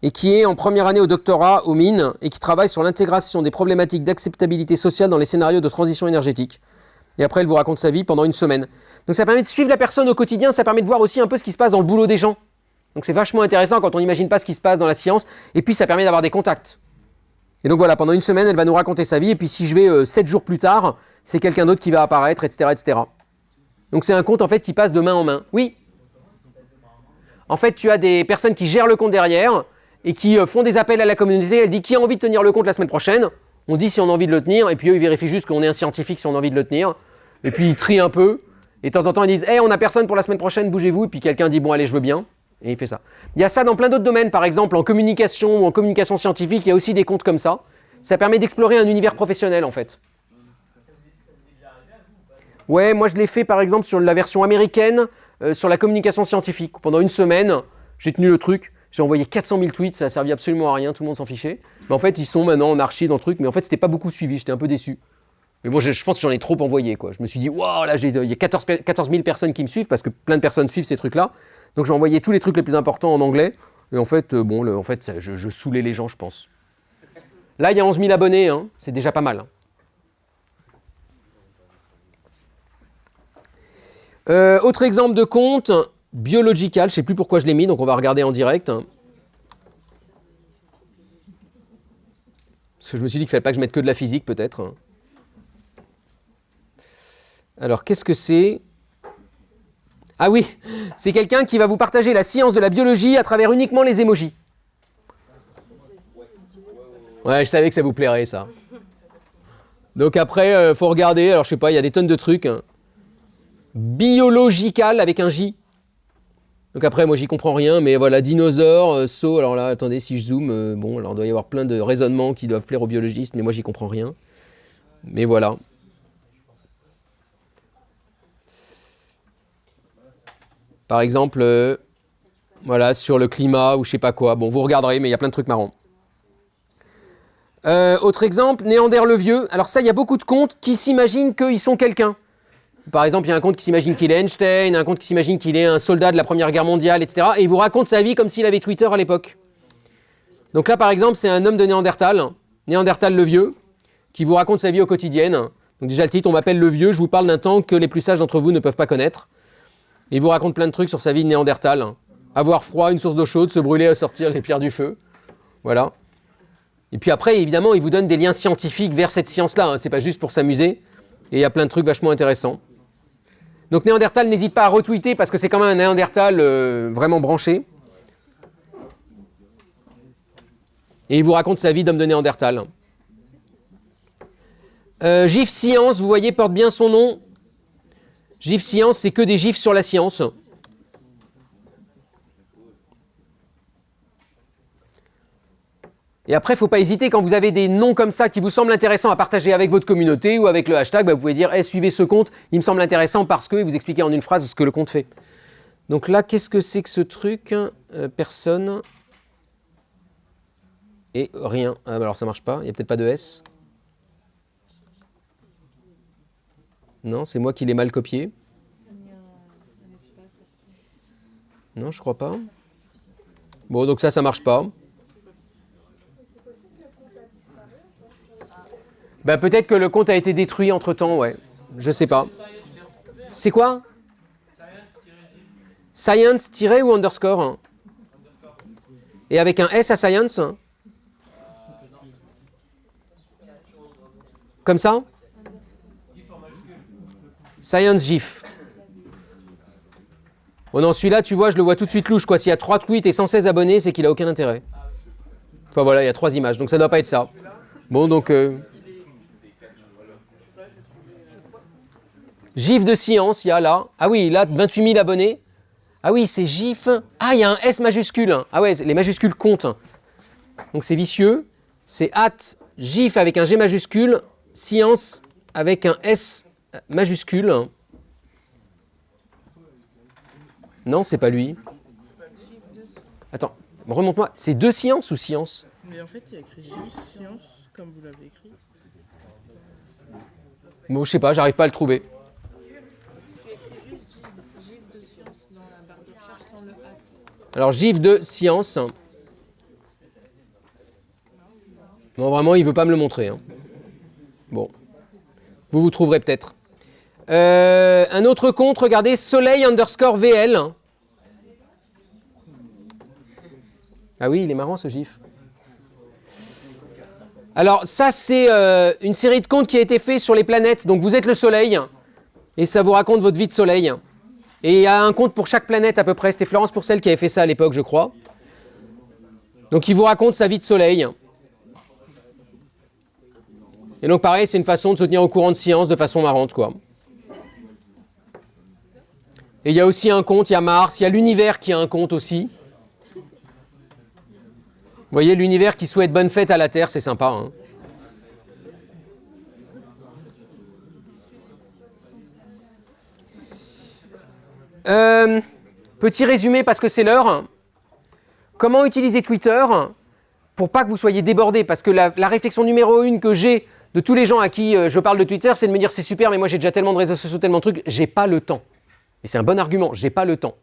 Speaker 1: Et qui est en première année au doctorat aux mines et qui travaille sur l'intégration des problématiques d'acceptabilité sociale dans les scénarios de transition énergétique. Et après, elle vous raconte sa vie pendant une semaine. Donc ça permet de suivre la personne au quotidien, ça permet de voir aussi un peu ce qui se passe dans le boulot des gens. Donc c'est vachement intéressant quand on n'imagine pas ce qui se passe dans la science, et puis ça permet d'avoir des contacts. Et donc voilà, pendant une semaine, elle va nous raconter sa vie, et puis si je vais 7 jours plus tard, c'est quelqu'un d'autre qui va apparaître, etc., etc. Donc c'est un compte en fait qui passe de main en main. Oui. En fait, tu as des personnes qui gèrent le compte derrière, et qui font des appels à la communauté. Elle dit qui a envie de tenir le compte la semaine prochaine. On dit si on a envie de le tenir, et puis eux, ils vérifient juste qu'on est un scientifique si on a envie de le tenir. Et puis ils trient un peu, et de temps en temps, ils disent hey, on n'a personne pour la semaine prochaine, bougez-vous. Et puis quelqu'un dit bon, allez, je veux bien. Et il fait ça. Il y a ça dans plein d'autres domaines, par exemple en communication ou en communication scientifique, il y a aussi des comptes comme ça. Ça permet d'explorer un univers professionnel, en fait. Ouais, moi je l'ai fait par exemple sur la version américaine, sur la communication scientifique. Pendant une semaine, j'ai tenu le truc, j'ai envoyé 400 000 tweets, ça a servi absolument à rien, tout le monde s'en fichait. Mais en fait, ils sont maintenant en archi dans le truc, mais en fait, c'était pas beaucoup suivi, j'étais un peu déçu. Mais bon, je pense que j'en ai trop envoyé, quoi. Je me suis dit, waouh, là, il y a 14 000 personnes qui me suivent, parce que plein de personnes suivent ces trucs-là. Donc j'ai envoyé tous les trucs les plus importants en anglais. Et en fait, je saoulais les gens, je pense. Là, il y a 11 000 abonnés, hein, c'est déjà pas mal. Autre exemple de compte, Biological, je ne sais plus pourquoi je l'ai mis, donc on va regarder en direct. Parce que je me suis dit qu'il ne fallait pas que je mette que de la physique, peut-être. Alors, qu'est-ce que c'est? Ah oui, c'est quelqu'un qui va vous partager la science de la biologie à travers uniquement les émojis. Ouais, je savais que ça vous plairait, ça. Donc après, faut regarder, alors je sais pas, il y a des tonnes de trucs. Biological avec un J. Donc après, moi, j'y comprends rien, mais voilà, dinosaure, saut, alors là, attendez, si je zoome, bon, alors il doit y avoir plein de raisonnements qui doivent plaire aux biologistes, mais moi, j'y comprends rien. Mais voilà. Par exemple, voilà, sur le climat ou je sais pas quoi. Bon, vous regarderez, mais il y a plein de trucs marrants. Autre exemple, Néander le Vieux. Alors ça, il y a beaucoup de comptes qui s'imaginent qu'ils sont quelqu'un. Par exemple, il y a un compte qui s'imagine qu'il est Einstein, un compte qui s'imagine qu'il est un soldat de la Première Guerre mondiale, etc. Et il vous raconte sa vie comme s'il avait Twitter à l'époque. Donc là, par exemple, c'est un homme de Néandertal, Néandertal le Vieux, qui vous raconte sa vie au quotidien. Donc déjà, le titre, on m'appelle le Vieux, je vous parle d'un temps que les plus sages d'entre vous ne peuvent pas connaître. Et il vous raconte plein de trucs sur sa vie de Néandertal. Avoir froid, une source d'eau chaude, se brûler à sortir les pierres du feu. Voilà. Et puis après, évidemment, il vous donne des liens scientifiques vers cette science-là. Hein. C'est pas juste pour s'amuser. Et il y a plein de trucs vachement intéressants. Donc Néandertal, n'hésite pas à retweeter parce que c'est quand même un Néandertal vraiment branché. Et il vous raconte sa vie d'homme de Néandertal. GIF Science, vous voyez, porte bien son nom. GIF Science, c'est que des GIFs sur la science. Et après, il ne faut pas hésiter, quand vous avez des noms comme ça qui vous semblent intéressants à partager avec votre communauté ou avec le hashtag, vous pouvez dire hey, « suivez ce compte, il me semble intéressant parce que… » et vous expliquez en une phrase ce que le compte fait. Donc là, qu'est-ce que c'est que ce truc? Personne. Et rien. Ah, alors ça ne marche pas, il n'y a peut-être pas de S. Non, c'est moi qui l'ai mal copié. Non, je crois pas. Bon, donc ça ne marche pas. Ben, peut-être que le compte a été détruit entre-temps, ouais. Je sais pas. C'est quoi? Science- ou underscore? Et avec un S à science? Comme ça? Science GIF. Oh non, celui-là, tu vois, je le vois tout de suite louche, quoi. S'il y a 3 tweets et 116 abonnés, c'est qu'il a aucun intérêt. Enfin voilà, il y a 3 images, donc ça ne doit pas être ça. Bon, donc… GIF de science, il y a là. Ah oui, là, 28 000 abonnés. Ah oui, c'est GIF. Ah, il y a un S majuscule. Ah ouais, les majuscules comptent. Donc c'est vicieux. C'est @GIF avec un G majuscule, science avec un S majuscule. Non, c'est pas lui. Attends, remonte-moi. C'est de science ou science?
Speaker 4: Mais en fait, il y a écrit GIF Science, comme vous l'avez écrit.
Speaker 1: Bon, je sais pas, j'arrive pas à le trouver. Alors, GIF de science. Non, vraiment, il ne veut pas me le montrer. Hein. Bon. Vous trouverez peut-être. Un autre compte, regardez, Soleil_VL. Ah oui, il est marrant ce GIF. Alors, ça, c'est une série de comptes qui a été fait sur les planètes. Donc, vous êtes le Soleil, et ça vous raconte votre vie de Soleil. Et il y a un compte pour chaque planète à peu près. C'était Florence Pourcel qui avait fait ça à l'époque, je crois. Donc, il vous raconte sa vie de Soleil. Et donc, pareil, c'est une façon de se tenir au courant de science de façon marrante, quoi. Et il y a aussi un compte, il y a Mars, il y a l'univers qui a un compte aussi. Vous voyez, l'univers qui souhaite bonne fête à la Terre, c'est sympa. Hein. Petit résumé parce que c'est l'heure. Comment utiliser Twitter pour pas que vous soyez débordés? Parce que la réflexion numéro 1 que j'ai de tous les gens à qui je parle de Twitter, c'est de me dire c'est super, mais moi j'ai déjà tellement de réseaux sociaux, tellement de trucs, j'ai pas le temps. Et c'est un bon argument, j'ai pas le temps.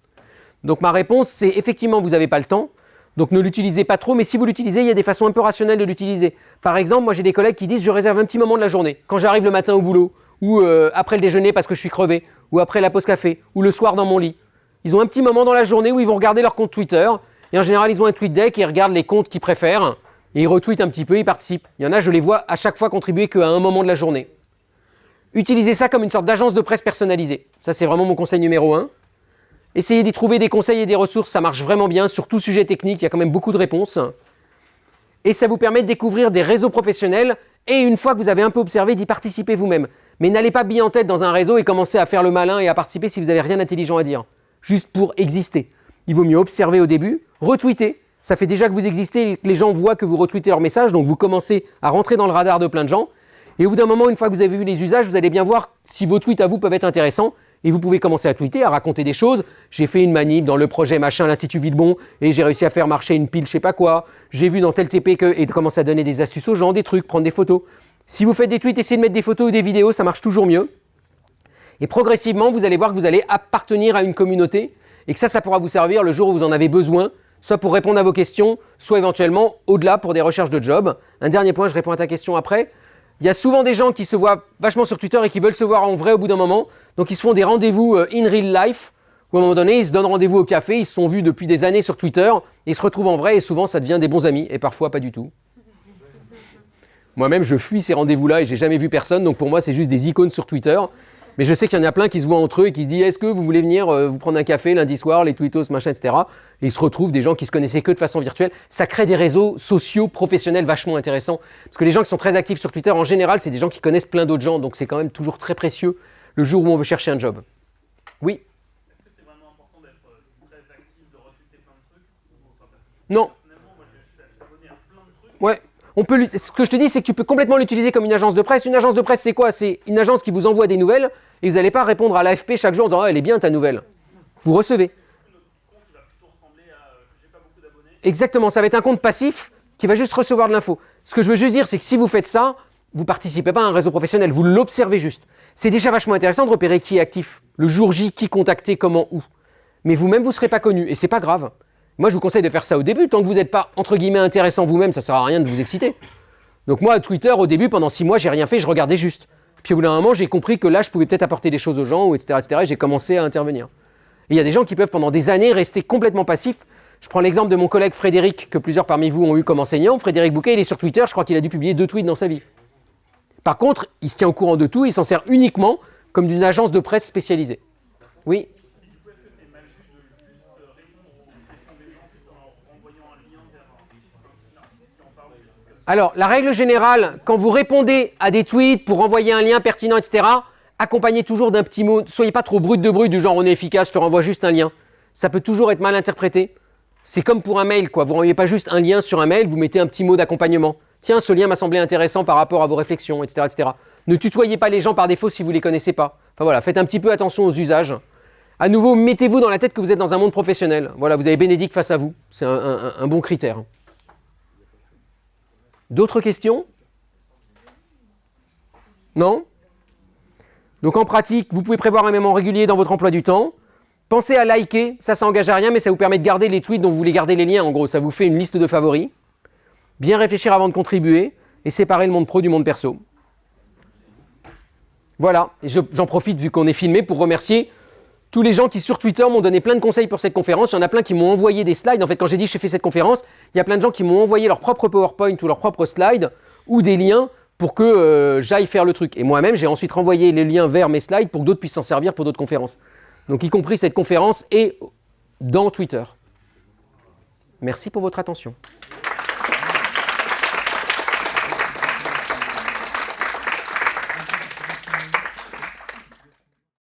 Speaker 1: Donc ma réponse, c'est effectivement, vous n'avez pas le temps, donc ne l'utilisez pas trop, mais si vous l'utilisez, il y a des façons un peu rationnelles de l'utiliser. Par exemple, moi j'ai des collègues qui disent je réserve un petit moment de la journée, quand j'arrive le matin au boulot, ou après le déjeuner parce que je suis crevé, ou après la pause café, ou le soir dans mon lit. Ils ont un petit moment dans la journée où ils vont regarder leur compte Twitter, et en général ils ont un tweet deck et ils regardent les comptes qu'ils préfèrent, et ils retweetent un petit peu, ils participent. Il y en a, je les vois à chaque fois contribuer qu'à un moment de la journée. Utilisez ça comme une sorte d'agence de presse personnalisée. Ça c'est vraiment mon conseil numéro 1. Essayez d'y trouver des conseils et des ressources, ça marche vraiment bien. Sur tout sujet technique, il y a quand même beaucoup de réponses. Et ça vous permet de découvrir des réseaux professionnels et une fois que vous avez un peu observé, d'y participer vous-même. Mais n'allez pas bille en tête dans un réseau et commencer à faire le malin et à participer si vous n'avez rien d'intelligent à dire. Juste pour exister. Il vaut mieux observer au début, retweeter. Ça fait déjà que vous existez et que les gens voient que vous retweetez leurs messages, donc vous commencez à rentrer dans le radar de plein de gens. Et au bout d'un moment, une fois que vous avez vu les usages, vous allez bien voir si vos tweets à vous peuvent être intéressants. Et vous pouvez commencer à tweeter, à raconter des choses. J'ai fait une manip dans le projet machin, l'Institut Villebon, et j'ai réussi à faire marcher une pile, je sais pas quoi. J'ai vu dans tel TP que... Et de commencer à donner des astuces aux gens, des trucs, prendre des photos. Si vous faites des tweets, essayez de mettre des photos ou des vidéos, ça marche toujours mieux. Et progressivement, vous allez voir que vous allez appartenir à une communauté et que ça pourra vous servir le jour où vous en avez besoin, soit pour répondre à vos questions, soit éventuellement au-delà pour des recherches de job. Un dernier point, je réponds à ta question après. Il y a souvent des gens qui se voient vachement sur Twitter et qui veulent se voir en vrai au bout d'un moment. Donc ils se font des rendez-vous in real life, où à un moment donné, ils se donnent rendez-vous au café, ils se sont vus depuis des années sur Twitter, et ils se retrouvent en vrai et souvent ça devient des bons amis, et parfois pas du tout. Moi-même, je fuis ces rendez-vous-là et j'ai jamais vu personne, donc pour moi, c'est juste des icônes sur Twitter. Mais je sais qu'il y en a plein qui se voient entre eux et qui se disent « Est-ce que vous voulez venir vous prendre un café lundi soir, les tweetos, machin, etc. » Et ils se retrouvent des gens qui se connaissaient que de façon virtuelle. Ça crée des réseaux sociaux, professionnels vachement intéressants. Parce que les gens qui sont très actifs sur Twitter, en général, c'est des gens qui connaissent plein d'autres gens. Donc c'est quand même toujours très précieux le jour où on veut chercher un job. Oui.
Speaker 3: Est-ce que c'est vraiment important d'être très actif, de retweeter plein de trucs? Enfin, parce que
Speaker 1: Non.
Speaker 3: personnellement, moi je suis abonné à plein de trucs.
Speaker 1: Ouais. Ce que je te dis, c'est que tu peux complètement l'utiliser comme une agence de presse. Une agence de presse, c'est quoi? C'est une agence qui vous envoie des nouvelles et vous n'allez pas répondre à l'AFP chaque jour en disant « Ah, elle est bien ta nouvelle ». Vous recevez.
Speaker 3: Notre compte il va plutôt ressembler à j'ai pas beaucoup d'abonnés.
Speaker 1: Exactement, ça va être un compte passif qui va juste recevoir de l'info. Ce que je veux juste dire, c'est que si vous faites ça, vous ne participez pas à un réseau professionnel, vous l'observez juste. C'est déjà vachement intéressant de repérer qui est actif, le jour J, qui contacter, comment, où. Mais vous-même, vous ne serez pas connu et c'est pas grave. Moi, je vous conseille de faire ça au début. Tant que vous n'êtes pas, entre guillemets, intéressant vous-même, ça ne sert à rien de vous exciter. Donc moi, Twitter, au début, pendant 6 mois, j'ai rien fait, je regardais juste. Puis au bout d'un moment, j'ai compris que là, je pouvais peut-être apporter des choses aux gens, ou etc., etc. Et j'ai commencé à intervenir. Et il y a des gens qui peuvent, pendant des années, rester complètement passifs. Je prends l'exemple de mon collègue Frédéric, que plusieurs parmi vous ont eu comme enseignant. Frédéric Bouquet, il est sur Twitter, je crois qu'il a dû publier 2 tweets dans sa vie. Par contre, il se tient au courant de tout, il s'en sert uniquement comme d'une agence de presse spécialisée. Oui. Alors, la règle générale, quand vous répondez à des tweets pour envoyer un lien pertinent, etc., accompagnez toujours d'un petit mot. Soyez pas trop brut de brut du genre on est efficace, je te renvoie juste un lien. Ça peut toujours être mal interprété. C'est comme pour un mail, quoi. Vous n'envoyez pas juste un lien sur un mail, vous mettez un petit mot d'accompagnement. Tiens, ce lien m'a semblé intéressant par rapport à vos réflexions, etc., etc. Ne tutoyez pas les gens par défaut si vous ne les connaissez pas. Enfin voilà, faites un petit peu attention aux usages. À nouveau, mettez-vous dans la tête que vous êtes dans un monde professionnel. Voilà, vous avez Bénédicte face à vous. C'est un bon critère. D'autres questions? Non? Donc en pratique, vous pouvez prévoir un mémo régulier dans votre emploi du temps. Pensez à liker, ça engage à rien, mais ça vous permet de garder les tweets dont vous voulez garder les liens. En gros, ça vous fait une liste de favoris. Bien réfléchir avant de contribuer et séparer le monde pro du monde perso. Voilà, et j'en profite vu qu'on est filmé pour remercier tous les gens qui sur Twitter m'ont donné plein de conseils pour cette conférence. Il y en a plein qui m'ont envoyé des slides. En fait, quand j'ai dit j'ai fait cette conférence, il y a plein de gens qui m'ont envoyé leur propre PowerPoint ou leur propre slide ou des liens pour que j'aille faire le truc. Et moi-même, j'ai ensuite renvoyé les liens vers mes slides pour que d'autres puissent s'en servir pour d'autres conférences. Donc, y compris cette conférence et dans Twitter. Merci pour votre attention.